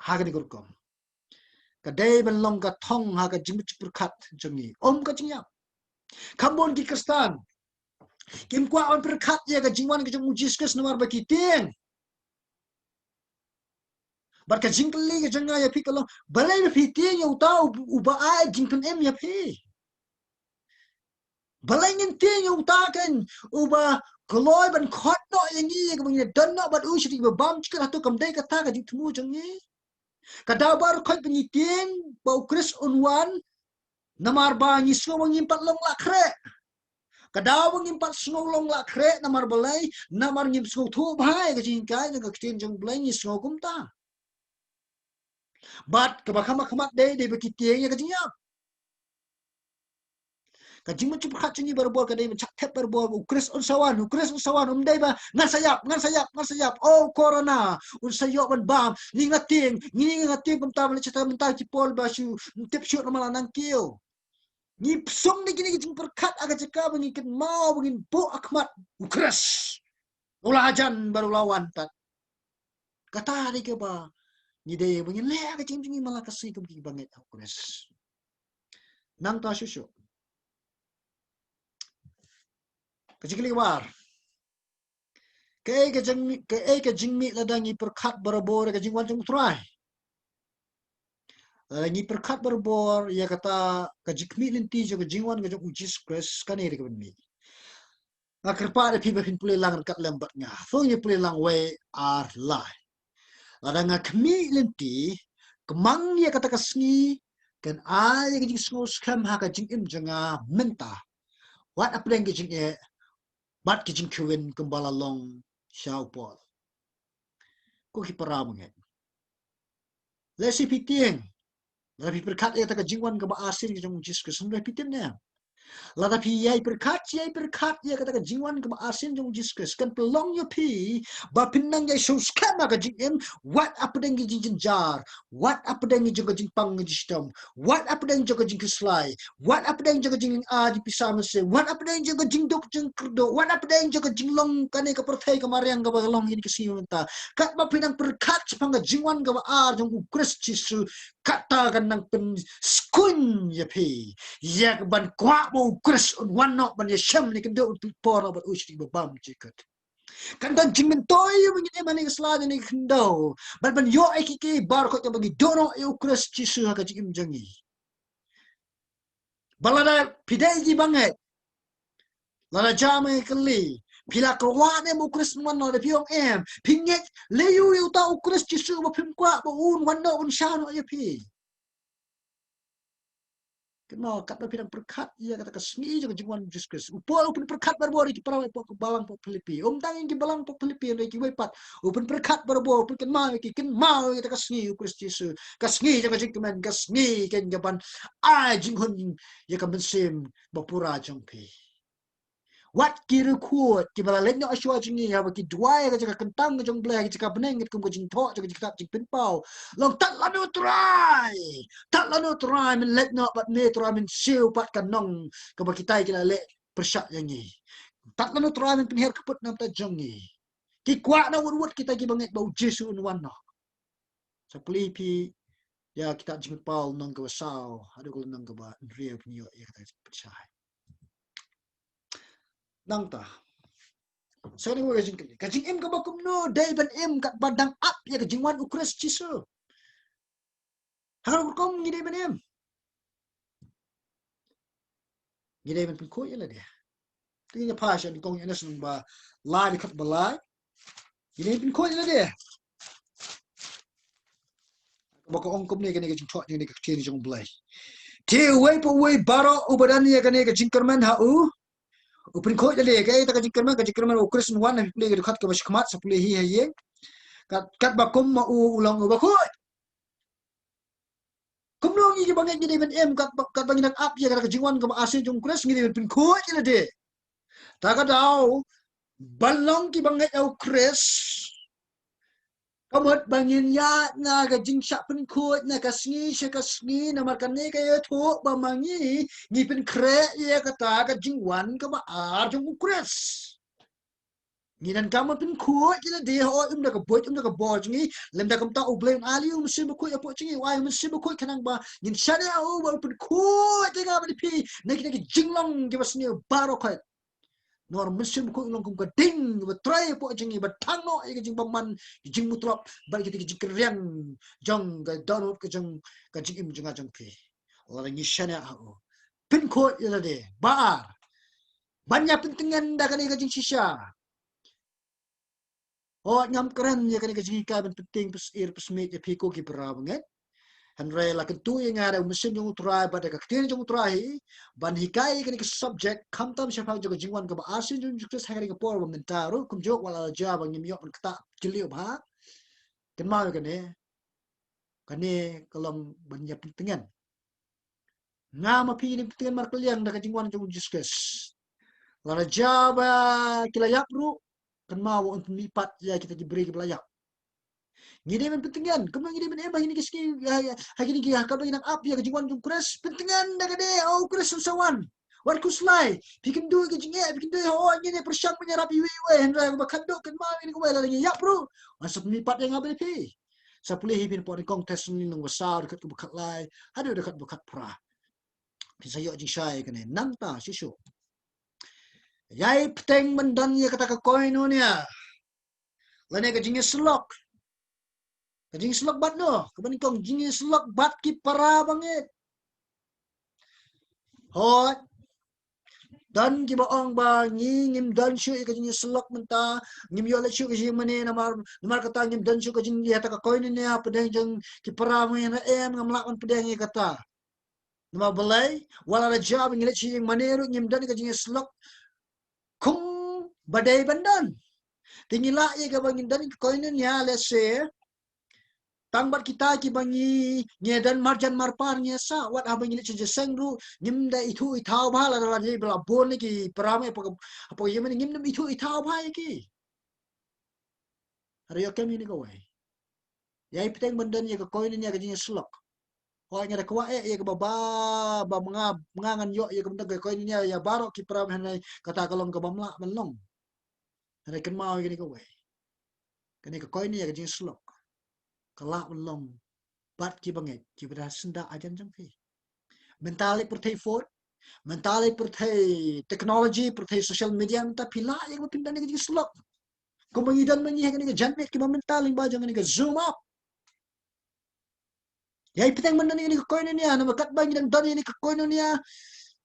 ha ka di kurkom kadai ben long ka thong ha ka jing perkat jongi ka jingya kambon ki kristan kim kwa on perkat ya ka jingwan ka jong Jesus nomor baki ting bar ka jingkli ka jonga ya pikalo balai na fiting ya uta uba ai jingkan em ya pi balai ngin ting ya uta kan uba kloy ban khot no yang ni ka bang dan no bat usri ba bam chika to kam dai ka ta ka jingtmu jongi ka da bar khot ban ting ba ukris unwan namar ba ni so bang impat long la kre kadaw bang impat snow long la kre namar balai namar ngim snow thu bhai ka jingkai ka tin jong balai ni snow kum ta bat ka bakama de baki tieng ya kajingnya kajing macam khat chingi berbor ka de chak thep berbor ukris on sawan dai ba ngan sayap oh corona un sayop ban bam ni ngating kum ta bali chata mental ki pol ba shu tip shoot mala nang kio ni psong ni kini kajing perkat aga caka bangin mau bangin bo akmat ukris ulajan baru lawan tat kata ni ke ba ni de bangin le aga chingi mala kasih kum ki banget ukris nang ta shushu kajikli war ke jingmi ladangi perkat berbor ke jingwan jung trai ladangi perkat berbor ya kata ke jikmi linti jo ke jingwan ke jung Jesus Christ kan iri ke benmi Kerpa ada piba pin pulih lang kat lembat nga. Thong ye pulih lang we are lie. Lada nga kami lenti kemang ye kata kasngi kan ay ke jing sngo skam ha ka jing im janga menta. Wat apa yang ke jing e bat ke jing kuwin kembala long xiao pol. Ko ki param nge. Lesi pitieng. Lada pi perkat ye kata ka jingwan ke ba asin ke jong jis ke sumre pitim ne. Lada pi yai perkat ya kata ka jingwan ke asin jong jiskus kan pelong yo pi ba pinang yai so skama ka jingem what apa deng jing jar what apa deng jing ka jing pang ji stom what apa deng jing ka jing slai what apa deng jing ka jing a ji pisama se what apa deng jing ka jing dok jing kerdo what apa deng jing ka jing long kane ka perthai ka mariang ka ba long ini ka siunta kat ba pinang perkat pang ka jingwan ka ba ar jong ukres jisu kata kan nang pen skun ya pi ya ban kwa mo kris on one not ban ya sham ni kan do por ba ushi ba bam jikat kan dan jingmen toy mo ni man ni slade ni kendo ban yo ai ki bar ko ta bagi dono yo kris chisu ha ka jingim jangi balada pidai ji banget lada jame kali pila kerwane mo kris man no de piong em pinget leyu yu ta kris chisu ba pim kwa ba un one no un shano ya pi kenal kat pinang perkat ia kata kesni je jingwan juskus upol upin perkat berbori ki parawai pok balang pok Filipi tangin ki balang pok Filipi re ki wepat upin perkat berbor upin ken mau kata kesni ukris Yesu kesni je jing kemen kesni ken jaban ai jinghun ya kan bensim bapura jongpi wat kira kuat ki bala lenyo aswa jingi ha ki duai ka jaka kentang jong blai jaka beneng ki kum jing tho jaka jaka jing pinpau long tat lanu try min let no bat ne try min siu pat kanong ka ba kitai kila le persyak yangi tat lanu try min pinher kaput nam ta jongi ki kwa na wut kita ki banget bau Jesu wan no sapli pi ya kita jing pau nong ka sao adu ko nong ka ba ria pinyo ya kata percaya nang ta saya ni kajing em ka bakum no dai ban em kat badang up ya kajing wan ukres chisu harap kom ngide ban em ngide ban ko ya la dia tinya pasha ni kong ina sun ba la ni kat balai ngide ban ko ya la dia bako ong kom ni kane kajing thot ni ka chini jong blai ti wei po wei baro ubadan ya kane kajing kerman ha u upin ko ya le kai ta kajing kerman ukres wan ni play ka khat ka bas khmat sa play hi ha ye kat bakum ma u ulang ba ko kumno ngi bangai ngi ben em kat bangi nak ap ya kata jingwan ka asin jong kres ngi ben ko ila de ta ka dau balong ki bangai au kres kamot bangin ya na ka jing sha pen ko na ka sngi na mar kan ne ka ye tho ba mangi ngi pen kre ya kata ka jingwan ka ba ar jong kres ngi dan kamu pun kuat je dia ho dah ke boy dah ke bol jingi lem dah kam ta u blame ali mesti be kuat apa jingi wai mesti be kuat kanang ba ngin shada u ba pun kuat je ga ba pi neki jinglong je bas ni baro kuat nor mesti be kuat long kum ka ding ba try apa jingi ba tangno ye jing baman jing mutrap ba kita jing kriang jong ga download ke jong ka jing im jong jong pi ora ngi shada u pin kuat je dia bar banyak pentingan dah kan ka jing shisha oh ngam keren ya kan ke jika ben penting pes ir pes mit ya piko ki brabanget andre la kentu yang ada mesin jong utrai pada ka ktin jong utrai ban hikai kan ke subject kam tam syafa jong jingwan ka ba asin jong jukes ha ka por mentaro kum jok wala ja bang nyok ben kata jeliu ba kan ma kan ne kalom banyak pentingan ngama pi ni pentingan mar kalian da ka jingwan jong jukes la jaba kila yapru kan mau untuk lipat ya kita diberi ke belayak. Ngide men pentingan, kamu ngide men ebah ini kiski hari ni kau bagi nak up ya kejuan jung kres pentingan dah gede oh kres sawan. War kuslai, bikin dua ke jinge, bikin dua oh ngide persyak menyerapi wewe hendra ko bakando kan mau ini ko lagi ya bro. Masuk lipat yang ngabe pi. Sapulih hipin po kong tes ni nang wasar dekat ko bakat lai, ada dekat bakat pra. Bisa yo jing syai kan nang ta sisu. Yai peteng mendan ya kata ke koino nia. Lane ke jinge slok. Kajing selok bat no, keban kong jingi selok bat ki para banget. Hot. dan ki ba ong ba ngim dan shu ka jing slok menta ngim yo la shu ka jing mane namar kata ngim dan shu ka jing ya ta ka koin ni ya pedang jeng ki paramu na em ngam lakon pedang ni kata nama balai wala la jab ngile chi mane ru ngim dan ka jing slok kung badai bandan tingila ye ka bangin dan koin ni ya let's say tangbat kita ki bangi nyedan marjan marpar nya sa wat abang ini cenje sengru nyimda itu itau bhala la ni bla bon ni ki parame apa yemen nyimdam itu itau bha ki riyo kemi ni ko wai yai peteng bendan ye ko koin ni ga jinya slok ko nya da kwa ye ko ba mangan yo ye ko bendan koin ni ya barok ki parame hanai kata kalong ko bamla melong re ken mau ni ko wai kani ko koin ni ga jinya slok kalak melong bat ki banget ki bada senda ajan jang fi mentali pertai for mentali pertai teknologi pertai social media menta pila yang pindah ni slok kemudian menyi ni janmet ki mentali ba jang ni zoom up ya ipeteng menda ni ko ni ya na kat ba ni dan ni ko ni ya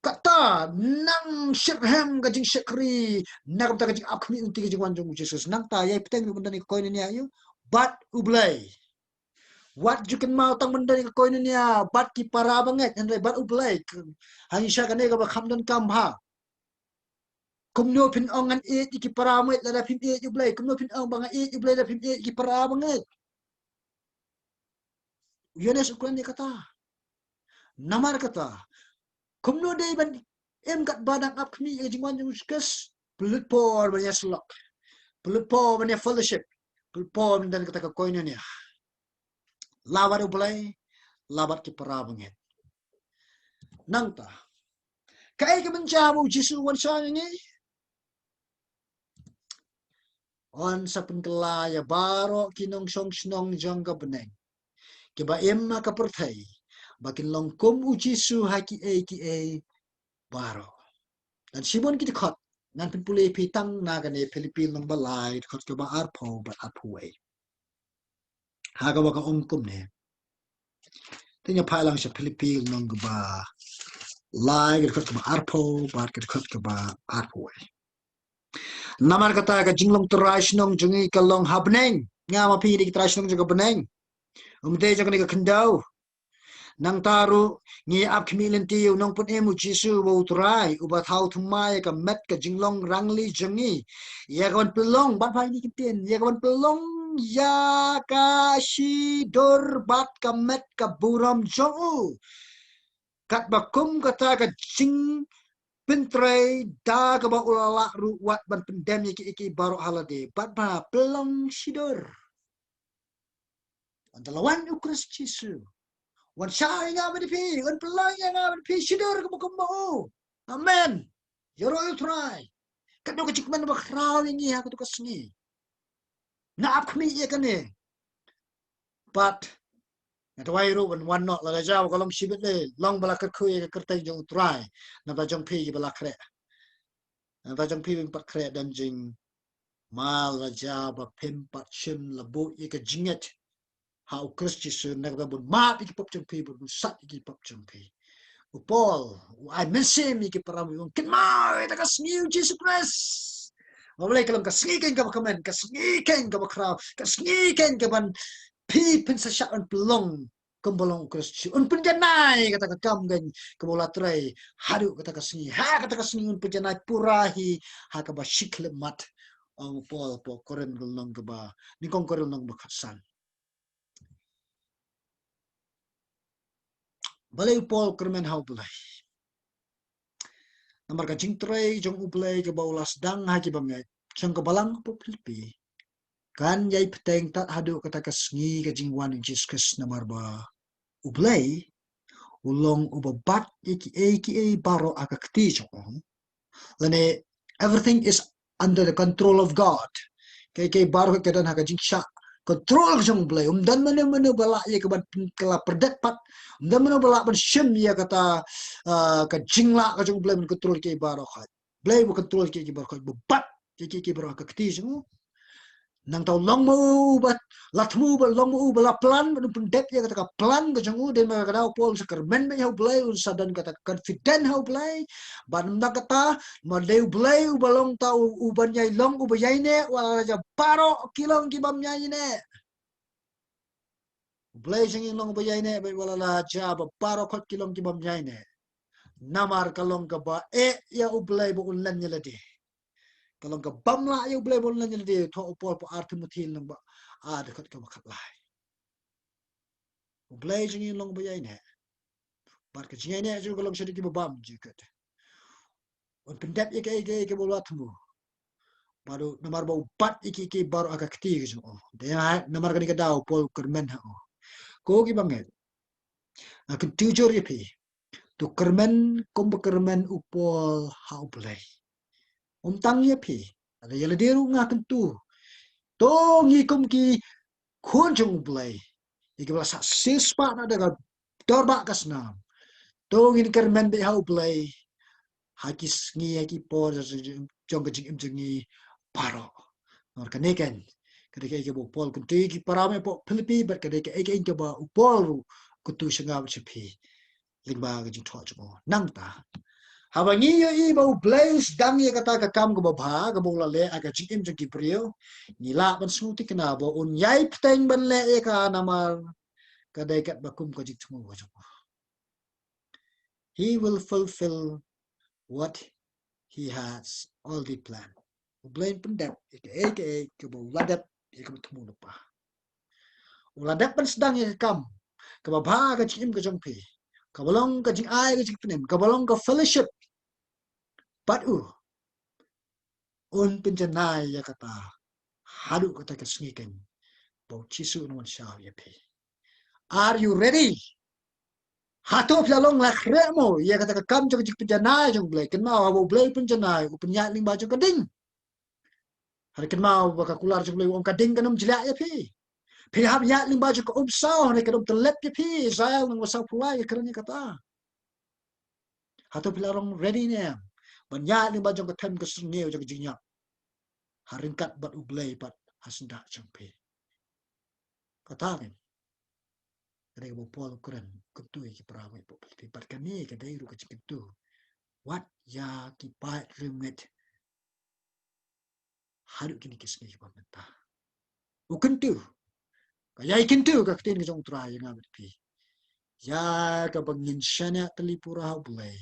kata nang shirham ga jing shikri nak ta ga jing akmi unti ga jing wanjung Jesus nang ta ya ipeteng menda ni ko ni ya yu bat ublay what you can mau tang benda ni ko ni ya bat ki para banget andre bat ublay hang sya kan ga ba khamdan kam ha kum no pin ong an e ki para met la pin e ublay kum no pin ong bang e ublay la pin e ki para banget Yones ukuran ni kata namar kata kum no dei ban em kat badang ap kmi ga jing wanjung Jesus pelut por banyak slok pelut por banyak fellowship pelut por dan kata ka ko ni ya lawat ublay labat ki para banget nang ta kai ka menjamu jisu wan sa ni on sa penkela ya baro kinong song snong jong ka beneng ke ba emma ka perthai bakin long kum u jisu haki e baro dan simon ki khot nan pin pule pitang na ga ne Philippines nong balai khot ka ba arpo ba apuai ha ga ba ka kum ne tinya phalang sa Philippines nong ba lai ga khot ka ba arpo ba ka khot ka ba apuai namar kata ka jinglong trash nong jungi kalong habneng nga ma pi di trash nong juga beneng umte jang ni ka kendau nang taru ngi ap khmilin tiu nong pun emu jisu bo utrai uba thau thumai ka met ka jinglong rangli jungi ya kawan pelong bat phai ni kitien ya kawan pelong ya ka shi dor bat ka met ka buram jong kat bakum kata ka jing Pentrai da ka ba ulala ruwat ban pendem iki baro halade bat ba pelong sidor antalawan ukras jisu wan syai nga ba pi wan pelong nga ba pi sidor ka bukum mo amen yoro you try kado ka chikman ba kraw ni ha ka sngi na ap khmi ye kane but na wai ru wan not la jaw ka long sibet le long bala ka khu ye ka tai jong try na ba jong pi bala kre na ba jong pi pat kre dan jing mal raja ba pem pat chim la bo ye ka jinget ha ukristi su na ga bun ma ki pop chung pi bun sat ki pop chung pi u Paul I miss him ki param yung kin ma ta ka sniu Jesus Christ Mawalay ka lang ka sneaking ka ba kamen ka sneaking ka ba crowd ka sneaking ka ban pi pin sa sya an pelong kumbalong kristi un penjanai kata ka kam gan kabola tray hadu kata ka sni ha kata ka sni un penjanai purahi ha ka ba shikle mat ang Paul po koren gulong ka ba ni kong koren nang bakatsan balay Paul kermen hau bulay namar ka jingtray jong ublay ka ba ulas dang ha ki bangay siyang kabalang po Pilipi kan yay peteng tat hadu kata ka sngi ka jingwan ng Jesus namar ba ublay ulong ubabat iki baro akakti chong lane everything is under the control of God kay baro ka dan haka jingsha control jong ublay dan mana bala ye ka ban kala perdet pat dan mana bala ban shim ya kata ka jingla ka jong ublay control kay baro ka blay mo control kay baro ka bat kay baro akakti chong nang tau long mau ba latmu ba long mau ba la plan ba pun dep ya kata plan ka jangu de ma kada pol sakar men me hau play un sadan kata confident hau play ban na kata ma de play u balong tau u ban nyai long u ba yai ne wala ja paro kilong ki bam nyai ne play jing long ba yai ne ba wala la ja ba paro khot kilong ki bam nyai ne namar kalong ka ba ya u play ba un lan nyala de kalong ka bam la ya u play ba un lan nyala de tho pol pa artimuthil nang ba de khot ka ba khat lai play jing long ba yai ne bar ka jing ne ju kalong shadi ki ba bam ji kat un pendep ke bolatmu baru nomor bau pat iki baru agak ketiga so dia nomor kani kadau pol kermen ha ko ki banget akan tujur ya pi tu kermen kom kermen upol ha play tang ya pi ada yala deru ngakan tu to ngi kom ki kunjung play iki bala sa sispa na daga dorba kasna to ngi kermen be ha play hakis ngi haki por jong jing ngi paro nor kaneken kadeke ke bo pol kunti ki parame po Philippi but kadeke ke ba upol kutu sanga chipi lingba ga ji tho chmo nang ta haba ngi yo I ba blaze dang ye kata ka kam go ba bha ga bo la le aga ji im ji prio ni la ban su ti kana bo un yai pteng ban le e ka namar kadeke ba kum ko ji chmo go chmo he will fulfill what he has already planned blame pendap ke bo ladat ke tmu pa ladat ban sedang ye kam ka ba ga chim ka jong pi ka balong ka jing ai ka jing pnem ka balong ka fellowship pat un pinjanai ya kata hadu kata ka sniken bo chisu non sha ye pi are you ready hato plalong la kremo ya kata ka kam jong jing pinjanai jong ble ken ma bo ble pinjanai u pinya ling ba jong ka ding har ken ma ba ka kular jong ble om ka ding kanum jila ya pi Pihak ya ling baju ko umsau ne kadom telep ye pi Israel nang wasau pulai kerana kata hato pilarong ready ne ban ya ling baju ko tem ko sungne jo jinya haringkat bat ublay bat hasnda champe kata ne kare bo pol kuran kutu ki prawe po pi bat kami ka dai ru ka chikitu what ya ki pa remet haru kini kisne ki pamenta ukentu kaya ikentu ka ktin ki jong trai nga pi ya ka bangin shana telipura ublay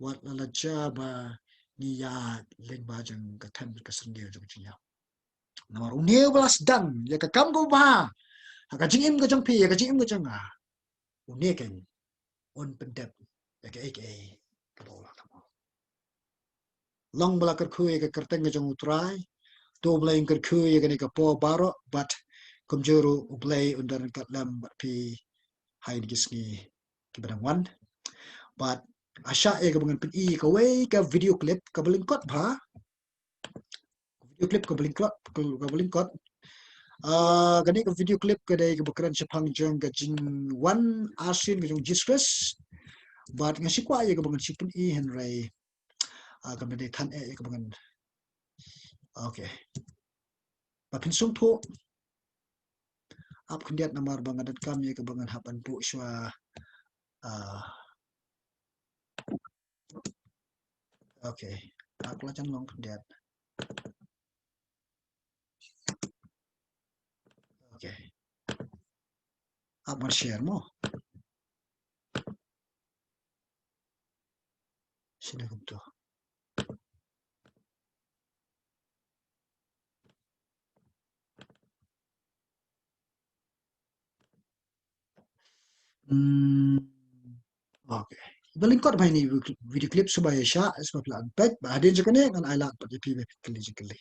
wat lala jaba ni ya leng bajang ka tham ka sendiri jong chinya nomor uneu belas dang ya ka kam go ba ka jingim ka jong pi ya ka jingim ka jong a une ken on pendep ya ka ka bola tamo long bala kar khu ka kerteng ka jong utrai to blai kar khu ya ka ni ka po baro but kumjuru ublai undar ka lam pi hai gisni ki badang wan but asya ka bangan pi ka way ka video clip ka belingkot ba video clip ka belingkot gani ka video clip ka dai ka bakran chapang jong ka jing one asin ka jong Jesus but ngasi kwa ye ka bangan sipun henry ka dai than ka bangan okay but sum tho ap khndiat namar bangan dat kam ye ka bangan hapan pu shwa okay akla chan long khndiat okay ap mar share mo sini kumto okay belingkot ba ni video clip supaya sya sebab lan pet ba hadin jekane kan ai lat pa pi kali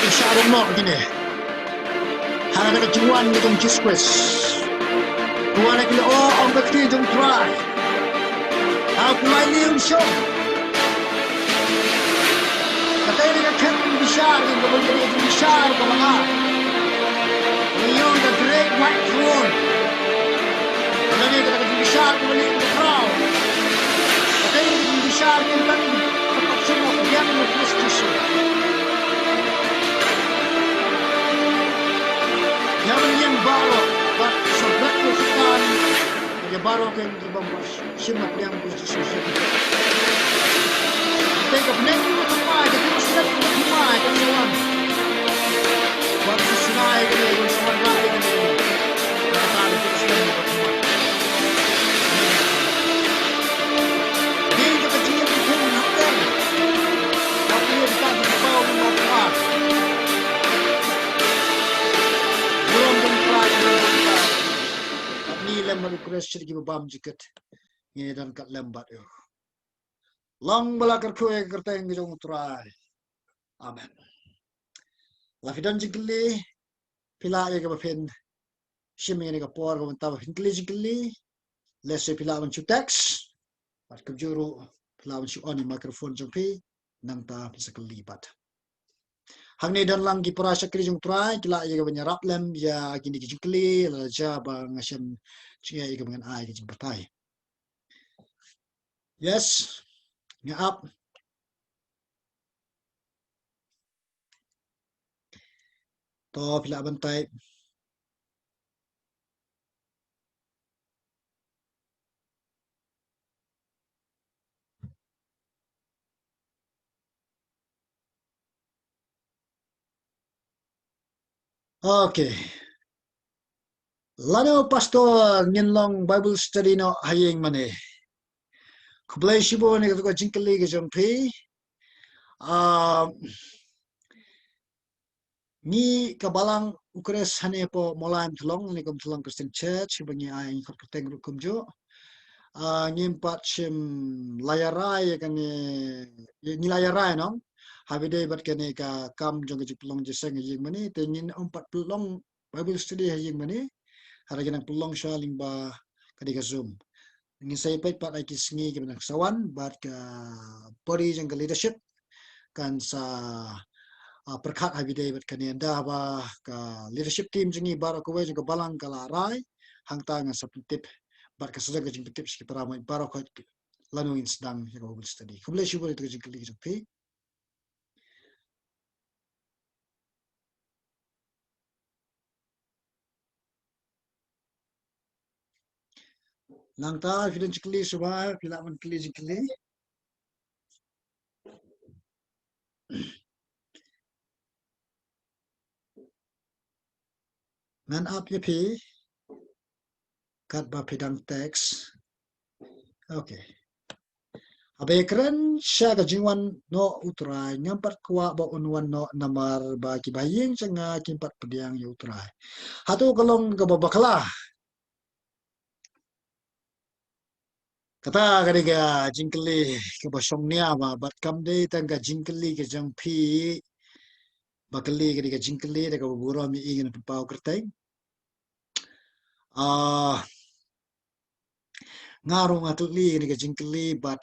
Isyarat mo gini. Hana ka juan ni tong Jesus. Tuan ka ang bakti tong try. Aku lai ni show. Katay ni ka kan bishar ni ka bali ni bishar ka mga. beyond the great white throne. Lani kita akan besar kembali ke crowd. Kita akan besar kembali tempat semua yang Kristus. Yang baru, buat seberat kesukaan. Yang baru yang dibahas simak yang Kristus. Kita akan menangi tempat, kita akan set tempat yang semua. Buat sesuai dengan suara yang kata Kristus yang berfirman. Dia juga dia pun nakal. Tapi dia tak tahu apa. Belum berperan dengan tapi lembar Kristus juga bam jikat. Ini dan kat lembat yo. Long balakar kue kerta yang jong try. Amen. Lafidan jikli pila ya ke pen shiming ni ka por ko taw hinkli jikli lesse pila ban chu text pat ko juru pila ban chu on microphone jong pi nang ta sekali pat hang ni dan lang ki pora sakri jong try kila ya ka banyarap lem ya kini ki jikli la ja ba ngasem chia ya ka bangan ai ki jing patai. Yes, nga up. To pila bantai. Okay. Lano pastor Mylliemumlong Bible study no hayeng mane. Kublai shibo ni ko jingkali ke jompi. Ni kabalang ukres hane po molaim thlong ni kom thlong Christian Church bangi ai khot teng ru kum jo. Ngimpat sim layarai kan ni layarai no. Habide bat kene ka kam jong ke pelong jeseng yeng mane tengin 4 pelong Bible study hayeng mane. Haragin ang pelong shaling ba kadika Zoom. Ngin saya pat ai kisngi ke benang sawan bat ka body jang leadership kan sa perkat habide bat kanianda ba ka leadership team jingi bar ko we jang balang kala rai hangta nga sa tip bat ka saja jing tip ski para mai bar ko lanu in sedang ya Bible study. Kuble syukur itu jing kali jing pi. Nang ta fidan cikli suba pila man kli jing kali. Man up ye pi kat ba pidang teks. Okay. Abekren siya ka jingwan no utray ngampat kuwa ba unwan no namar ba kibaying sanga kimpat pediang yu utray. Hatu kalong ka babakla. Kata kadiga jingkeli ka basong niya ba bat kamde tangga jingkeli ka jangpi bakali kadiga jingkeli da ka buburo mi ingin pau kerteng. Ngaro ngatli kadiga jingkeli bat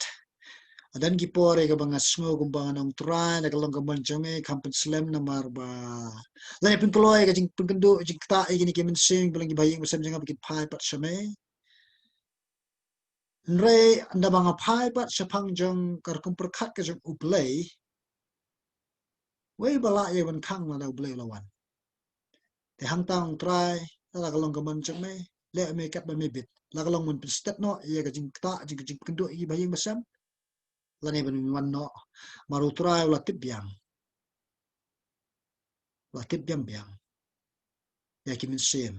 dan gipore ka banga smo kumbangan ang try na kalong kamban jame kampan slam na marba lai pin ploy ka jing pengendo jing ta igini kemen sing bilang gibaying besam jang bikin pai pat same nre anda banga pai pat sapang jang kar kumperkat ka jang uplay we bala ye ban kang na uplay lawan te hang tang try la kalong kamban jame le me kat ba me bit la kalong mun step no ye ka jing ta jing pengendo gibaying besam lani ban no marutrai la tibyang biang ya kimin sem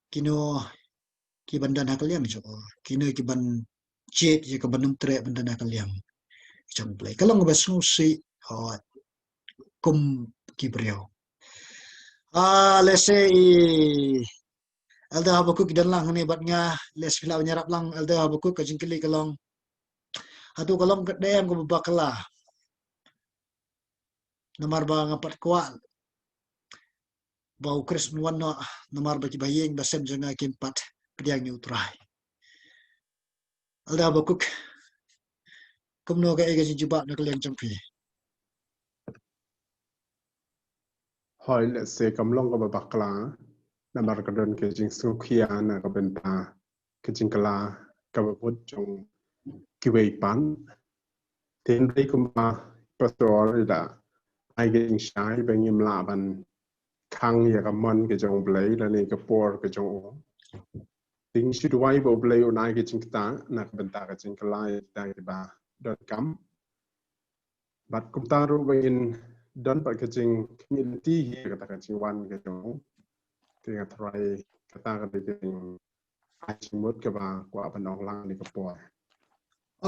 kino ki bandan hakaliam jo kino ki ban jet ye ka banum tre bandan hakaliam jong play kalong ba susi ho kum ki breo let's say alda habakuk dan lang ni bat nga les pila nyarap lang alda habakuk ka jingkili kalong atu kalong kedem ko bakla namar ba ngapat kwa bau kris nuan no namar ba kibayeng basem janga kimpat pediang ni utrai alda bakuk kumno ka ega jibak na kalian jampi hoi le se kam long ka bakla na mar ka don ke jing su khia na ka ben ta ke jing kala ka bot jong ki wei pan ten dei kum ba pastor da ai ge jing shai ben yim la ban khang ya ka mon ke jong blai la ni ka por ke jong o ting shi du wai bo blai o nai ke jing ta na ka ben ta ka jing kala ta ke ba dot com bat kum ta ru ben don ba ke jing community hi ka ta ka jing wan ke jong ke ka try ka ta ka de jing ai jing mot ke ba kwa ban ong lang ni ka por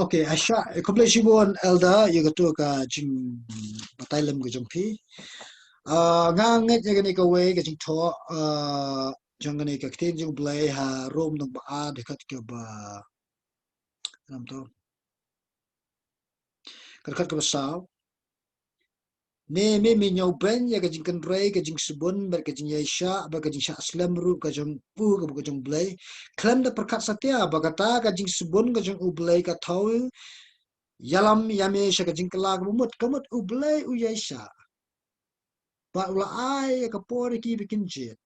Okay, Asha, kumplesibon elda yagatu ka jing batailam ka jongpi. Nganget yagani ka way ka jing to jangani ka ktin jing blay ha rom nang ba dekat ka ba nam to. Dekat ka ba saw. Ne me nyau ben ya ka jing kan ray ka jing subun ber ka jing yasha ba ka jing sha aslam ru ka jong pu ka jong blay. Klan da perkat satya ba kata ka jing subun ka jong ublay ka tau yalam yame shaka jinkala mut kamut ublay uyesha ba ula ai ka pore ki bikin jet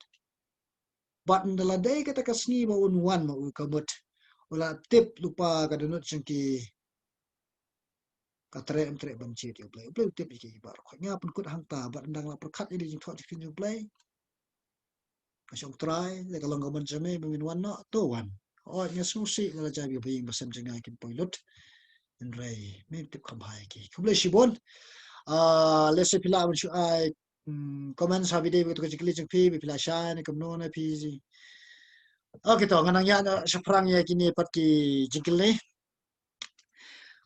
but ndala day kata kasni ba unwan ma u kamut ula tip lupa ka dunut singki ka tre ban jet ublay tip ki bar ko nga pun kut hangta ba ndang la perkat ini jing thot jikin ublay kasong try le ka longa man jame min wan no to wan o nya susi la jabi bing basam jinga kin poilut en ray me tip kham hai ki kumle shibon let's say pila when I comments have video with the glitch p pila shine kam no na pz okay to nganang ya saprang ya kini pat ki jingle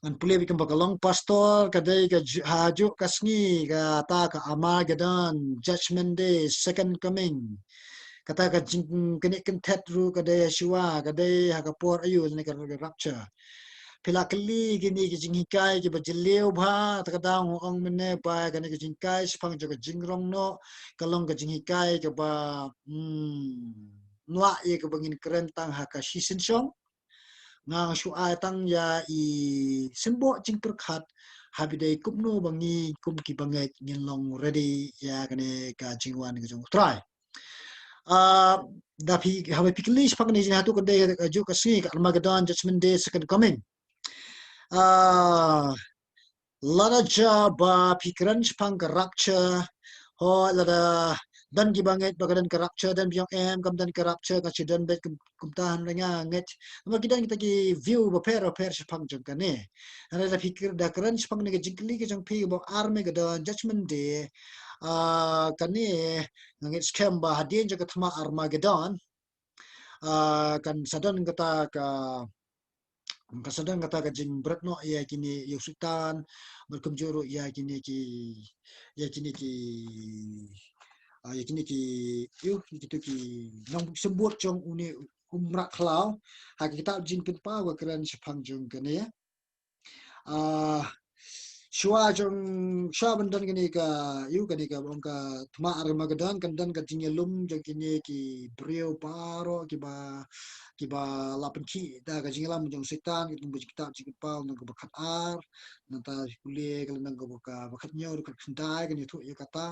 an pule bi kam bakalong pastor kadai ka haju kasngi ka ta ka ama gadan judgment day second coming kata ka jing kini kentet ru kadai shiwa kadai hakapor ayu ni ka rapture pila kali gini ki jinghikai ki bajileu bha takadang ong mene pa kani ki jingkai spang jaga jingrong no kalong ka jinghikai ka ba nwa ye ka bangin kerentang haka shisin song ngang shu ai tang ya I sembo jing perkhat habidai kumno bangi kum ki bangai ngin long ready ya kani ka jingwan ka jong try da phi hawe pikli spang ni hatu ka de ju ka si ka armageddon judgment day second coming lada ba pikiran spang rapture ho lada dan gibanget bagadan rapture dan biang kam dan rapture ka chidan bet kumtahan nga nget magidan kita ki view ba per spang jang kane ana la pikir da kran spang ne jingli ke jang phi bo arme ga judgment day kane nget scam ba hadien jaga thma armageddon kan sadan kata ka kasadang kata ka jing bratno ya kini yusutan berkumjuru ya kini ki gitu ki nang sebut jong uni umrak klau hak kita jing kin pa wa kran sepang jong kene ya shwa jong shwa bandan kini ka kini ka bong ka thma armageddon kan dan ka jing lum jong kini ki brio paro ki ba lapan ki da ka jinglam jong setan ki tumbu kita jing pau nang ka khat ar nanta kule kala nang ka khat nyaw ka khandai ka ni thu ya kata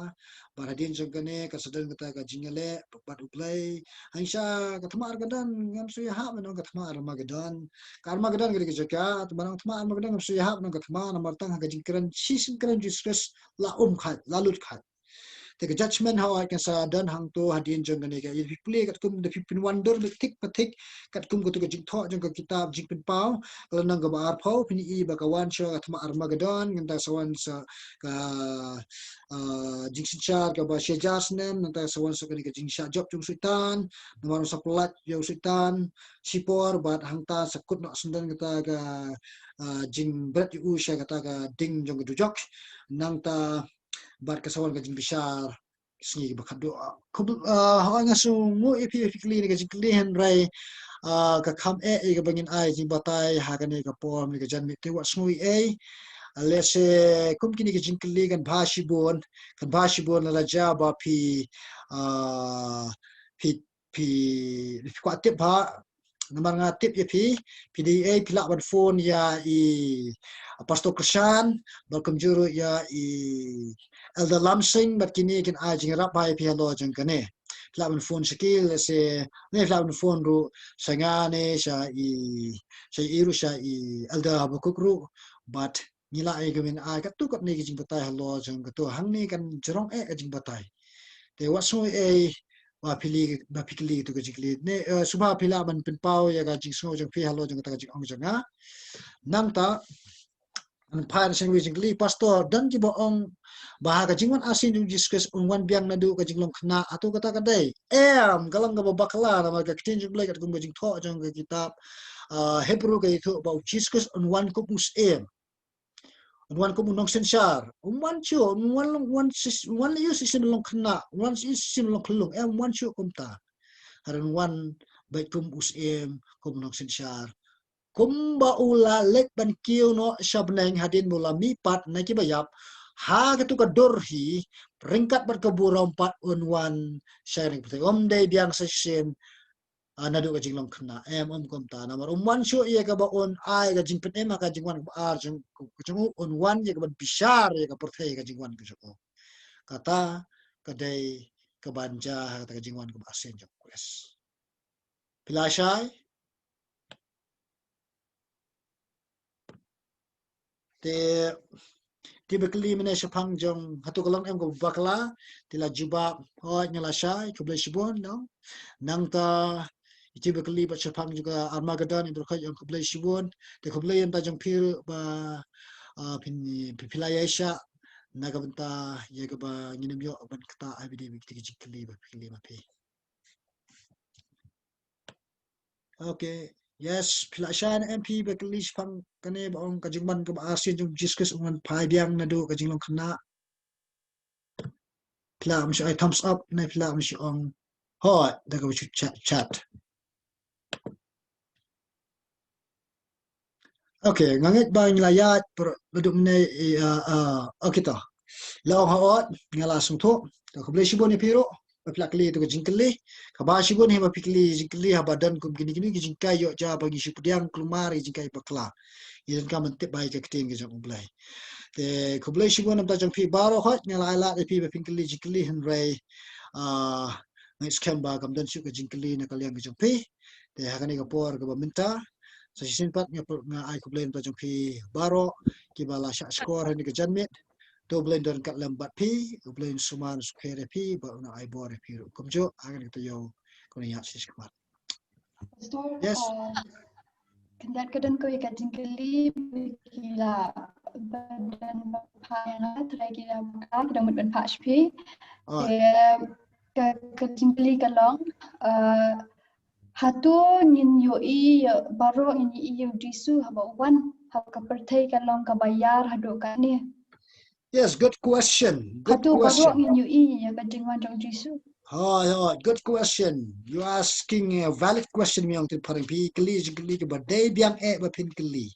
baradin jong kane ka sadan kata ka jingale pat uplay hansha ka thma armageddon ngam su ya ha nang ka thma armageddon ka armageddon ka jaka barang thma armageddon ngam su ya ha nang ka thma na martang ka jingkran sisin kran stress la khat la lut khat the judgment how I can say dan hang to hadin jong ne ka if play kat kum the pin wonder the thick pathik kat kum ko to jing tho jong ka kitab jing pin pau kalau nang ka bar phau pin I ba ka wan sha athma armageddon nganta sawan sa ka jing sinchar ka ba shejas nem nganta sawan sa ka jing sha job jong sultan namar sa plat yo sultan sipor bat hangta sakut no sendan kata ka jing brat yu sha kata ka ding jong du jok nang ta bar kasawan ka jing bishar sngi ba khadu ha nga su mu epi kli ni ka jing kli hen rai ka kham ka bangin ai jing batai ha ka ne ka pom ni ka jan mi te wa snui let's say kum kini ka jing kli kan bashi bon la ja ba pi kwa tip ba nomor nga tip ya PDA pila ban phone ya pastor Krishan balkom juru ya elder lamsing but kini kin a jing rap bai pi lo jeng kane flamen phone skill se ne flamen phone ru sanga ne sha i ru sha i elder habukru but nila ai gamin a ka tu kap ne jing batai lo jeng ka to hang ne kan jorong e jing batai te waso e wa pikili tu ka jikli ne subha pila ban pin pau ya ga jing so jeng pi halo jeng ta jing ong janga nang ta an phan sang wi jingli pastor dan ki bo ong bahaga jingwan asin yung discuss wan biang na du ka jinglong khna atu kata kadai galang ga bakla na ma ka tin jing blai ka kum jing tho jang ka kitab hebrew ka ithu ba discuss on wan ko mus wan ko nong sensar wan chu wan yu sim long khna wan sim long khlung wan chu kum ta haran wan bai kum kum nong sensar kumba ula lek ban kiu no shabneng hadin mula mi pat na ki bayap ha ka tu ka dor hi ringkat ber ka burom pat unwan sharing putih day biang session nadu ka jinglong khna kom ta namar wan shu ye ka ba on ai ka jing pet ka jingwan ar jing on wan ye ka ban bishar ye ka putih ka jingwan ka joko kata ka day ka banja ka jingwan ka asen jok kwes pilashai te typically mene shapang jong hatu kalang em ko bakla tila juba hoi nyala shai ko blai shibon no nang ta typically ba shapang juga armageddon indro khay ko blai shibon te ko blai ta jong pir ba pin pilaya sha naga benta ye ga ba nginim yo ban kata abidi bi tikli ba pikli ma pe okay yes pilashan mp ba kli shapang kane ba ong ka jingman ka ba asin jong discuss on pai biang na do ka jinglong khna Pla mishi I thumbs up na pla mishi on hot daga wichu chat. Okay, ngangit ba ngila ya per laduk mene okay to. Lao haot ngala sung tho to kable shibon ni piro pla kli to jingkli ka ba shibon he ba pikli jingkli ha badan kum gini gini jingkai yo ja bagi shipudiang klumari jingkai bakla. Yen ka mentip bai ka keting ge jong blai. Te kable shibon am ta jong pi baro hot ngala ala de pi ba pikli jingkli hen rai ngai scam ba kam dan su ka jingkli na kaliang ke jong pi te hakani ka por ka ba minta sa sisin pat nga ai ko blame ta jong pi baro ki bala sha score ni ka janmet to blame don kat lambat pi ko blame suman square pi ba na ai bor pi kum jo agan ka yo ko ni ya sis kmat yes Kendat kadang ko ikat jingkeli kila badan payana try kila bakal kadang mudban patch pi ke jingkeli kalong hatu nin yo I baro nin yo disu haba wan haba kapertai kalong kabayar hadu kani yes good question hatu baro nin yo I ya kadingwan jong disu good question. You asking a valid question me ang parang pi kli ba day biang ba pin kli.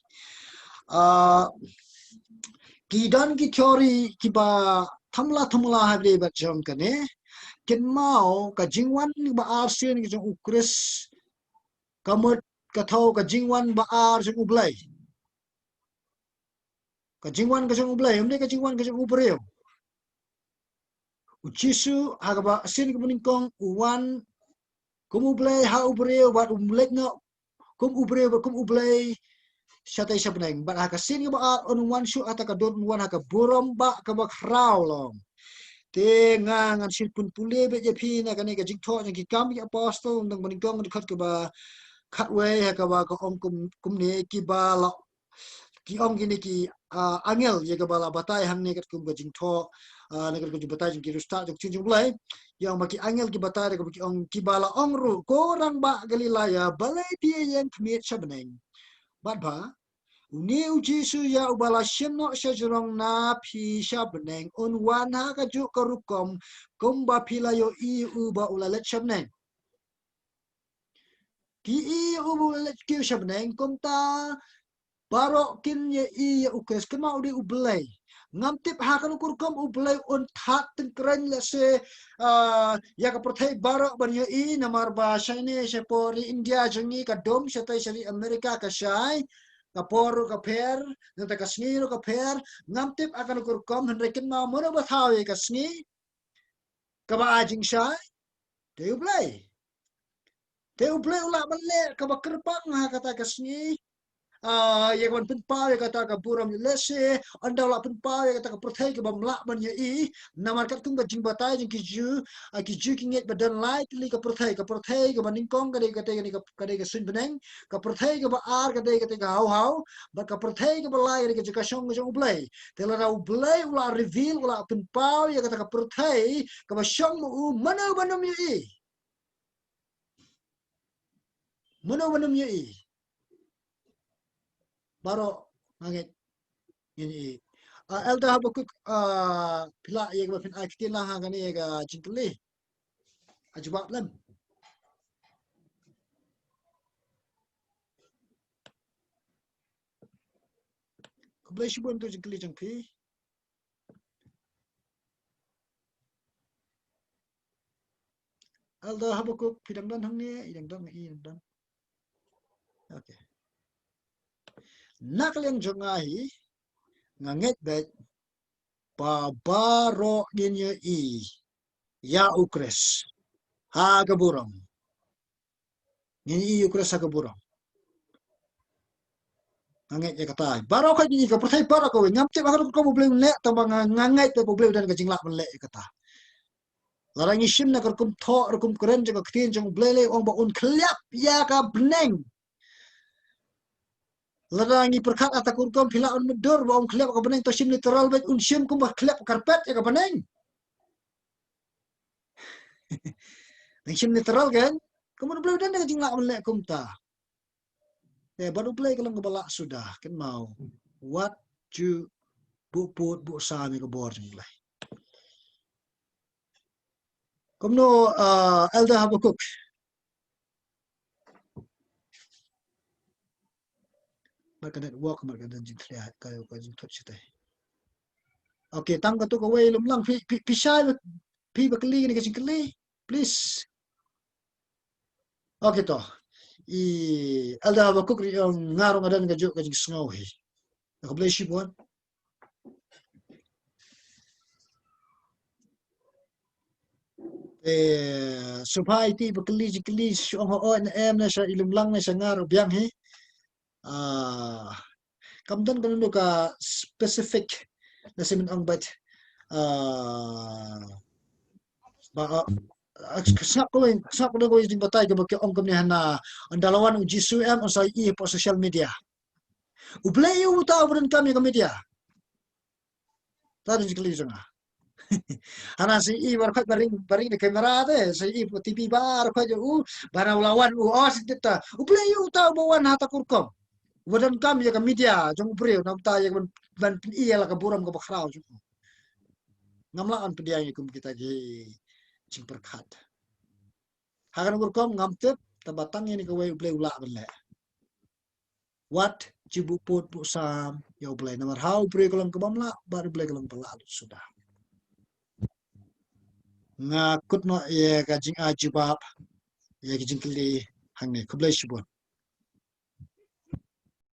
Kidan ki theory ki ba thamla have ba jong kane kin mau ka jingwan ba arsian ki jong ukris kamut ka thau ka jingwan ba ar jong ublai ka jingwan ka jong ublai umne ka jingwan ka jong ubreo uchisu agaba sin ko kong uwan kumublay ha ubreo bat umlek no kum ubreo ba kum ublay syatay sabneng bat ha kasin ba on one shoe ataka don one ha ka burom ba ka ba kraw long te nga ngan sin pun pule be je phi na ka ne ka jik tho ki kam ki apostle ndang maning kong khat ka ba khat we ha ka ba ka ong kum ne ki ba la ki ong ki ne ki angel ye ka ba la batai hang ne ka kum ka jing tho na ka ju batai jing ki rusta jok chin jong lai yang ma ki angel ki batai ka ki ong ki ba la ong ru ko rang ba galilaya balai pi yen khmiet sabneng bat ba New Jisu ya ubala shino shajurong na pi shabneng un wana ka ju karukom kumba pilayo I uba ulalet shabneng ki I uba ulalet ki shabneng kumta baro kin ye I ya ukes kema udi ublay ngamtip hakan ukurkom ublay un that tengkren lese ya ka prothai baro ban ye I namar ba shine shepori India jangi ka dom shatai shari Amerika ka shai kaporu kaper nanta kasngi ro kaper ngamtip akan kurkom henrekin mau mono bathawi kasngi kaba ajing syai teu play ula balle kaba kerpang ha kata kasngi yang man penpau yang kata ka buram lese anda la penpau yang kata ka perthai ka bamla ban ye I namar kat tung ka jing batai jing kiju kinget badan lai tili ka perthai ka baningkong ka dei ka sun beneng ka perthai ka ba ar ka dei ka hau ba ka perthai ka balai ka jika syong ka ublai tela ra ublai ula reveal ula penpau yang kata ka perthai ka ba syong mu mana banam ye I mana banam ye I baro ngangit ini elda habukuk pila ye ba fin akitin lah ngani ye ga jintli ajbab lam kublai shibun tu jintli jangpi elda habukuk pidang dan hang ni idang dan idang okay nak yang jongai nganget bet babaro ginye I ya ukres ha gaburam ginye I ukres ha gaburam nganget ya kata baro ka ginye ka perthai baro ka ngamte ba ko boleh lek tambang nganget pe boleh dan ka jingla lek kata larang isim na kum tho kum keren jang ktin jang blele ong ba un kliap ya ka beneng larang I perkat atakur kum pila un medur ba ong kliap ka beneng to sim literal bet un sim kum ba kliap karpet ya ka beneng sim literal kan kemudian boleh dan ka jingla lek kum ta baru play kalau ngebalak sudah kan mau what you buput bu sami ke bor mulai komno elda habukuk mereka walk mereka dan jintria kayo jing tot sitai okay tang ka tu ka way lumlang pi shy pi bakli ni ka jingkli please okay to elda habukuk yang ngarong adan ka juk ka jing sngau hi ka blai shibon supaya ti bakli syong ho on em na sa ilumlang na sa ngaro biang hi kamdan kan ka specific na simin ang bat ba snap ko yung batay ka bakyo ong kamni na ang dalawan ng GSUM on sa I po social media ublay yung tao rin kami ka media tadi jikli nga ana si I warkat baring de kamera te si I po TV bar ko jo bara lawan os kita ublay yung tao bawan hata kurkom wadan kami ka media jong breu nam ta yang ban iya la ka buram ka bakraw ngamlaan pedia kum kita gi cing perkat hagan kurkom ngamtep tabatang ini ka way ublay ula bele what jibu put bu sam ya ublay namar how bre kalang ka bamla bar ublay kalang pala sudah ngakut no ye ka jing ajibab ye ka jing kli hang ne kublay shibon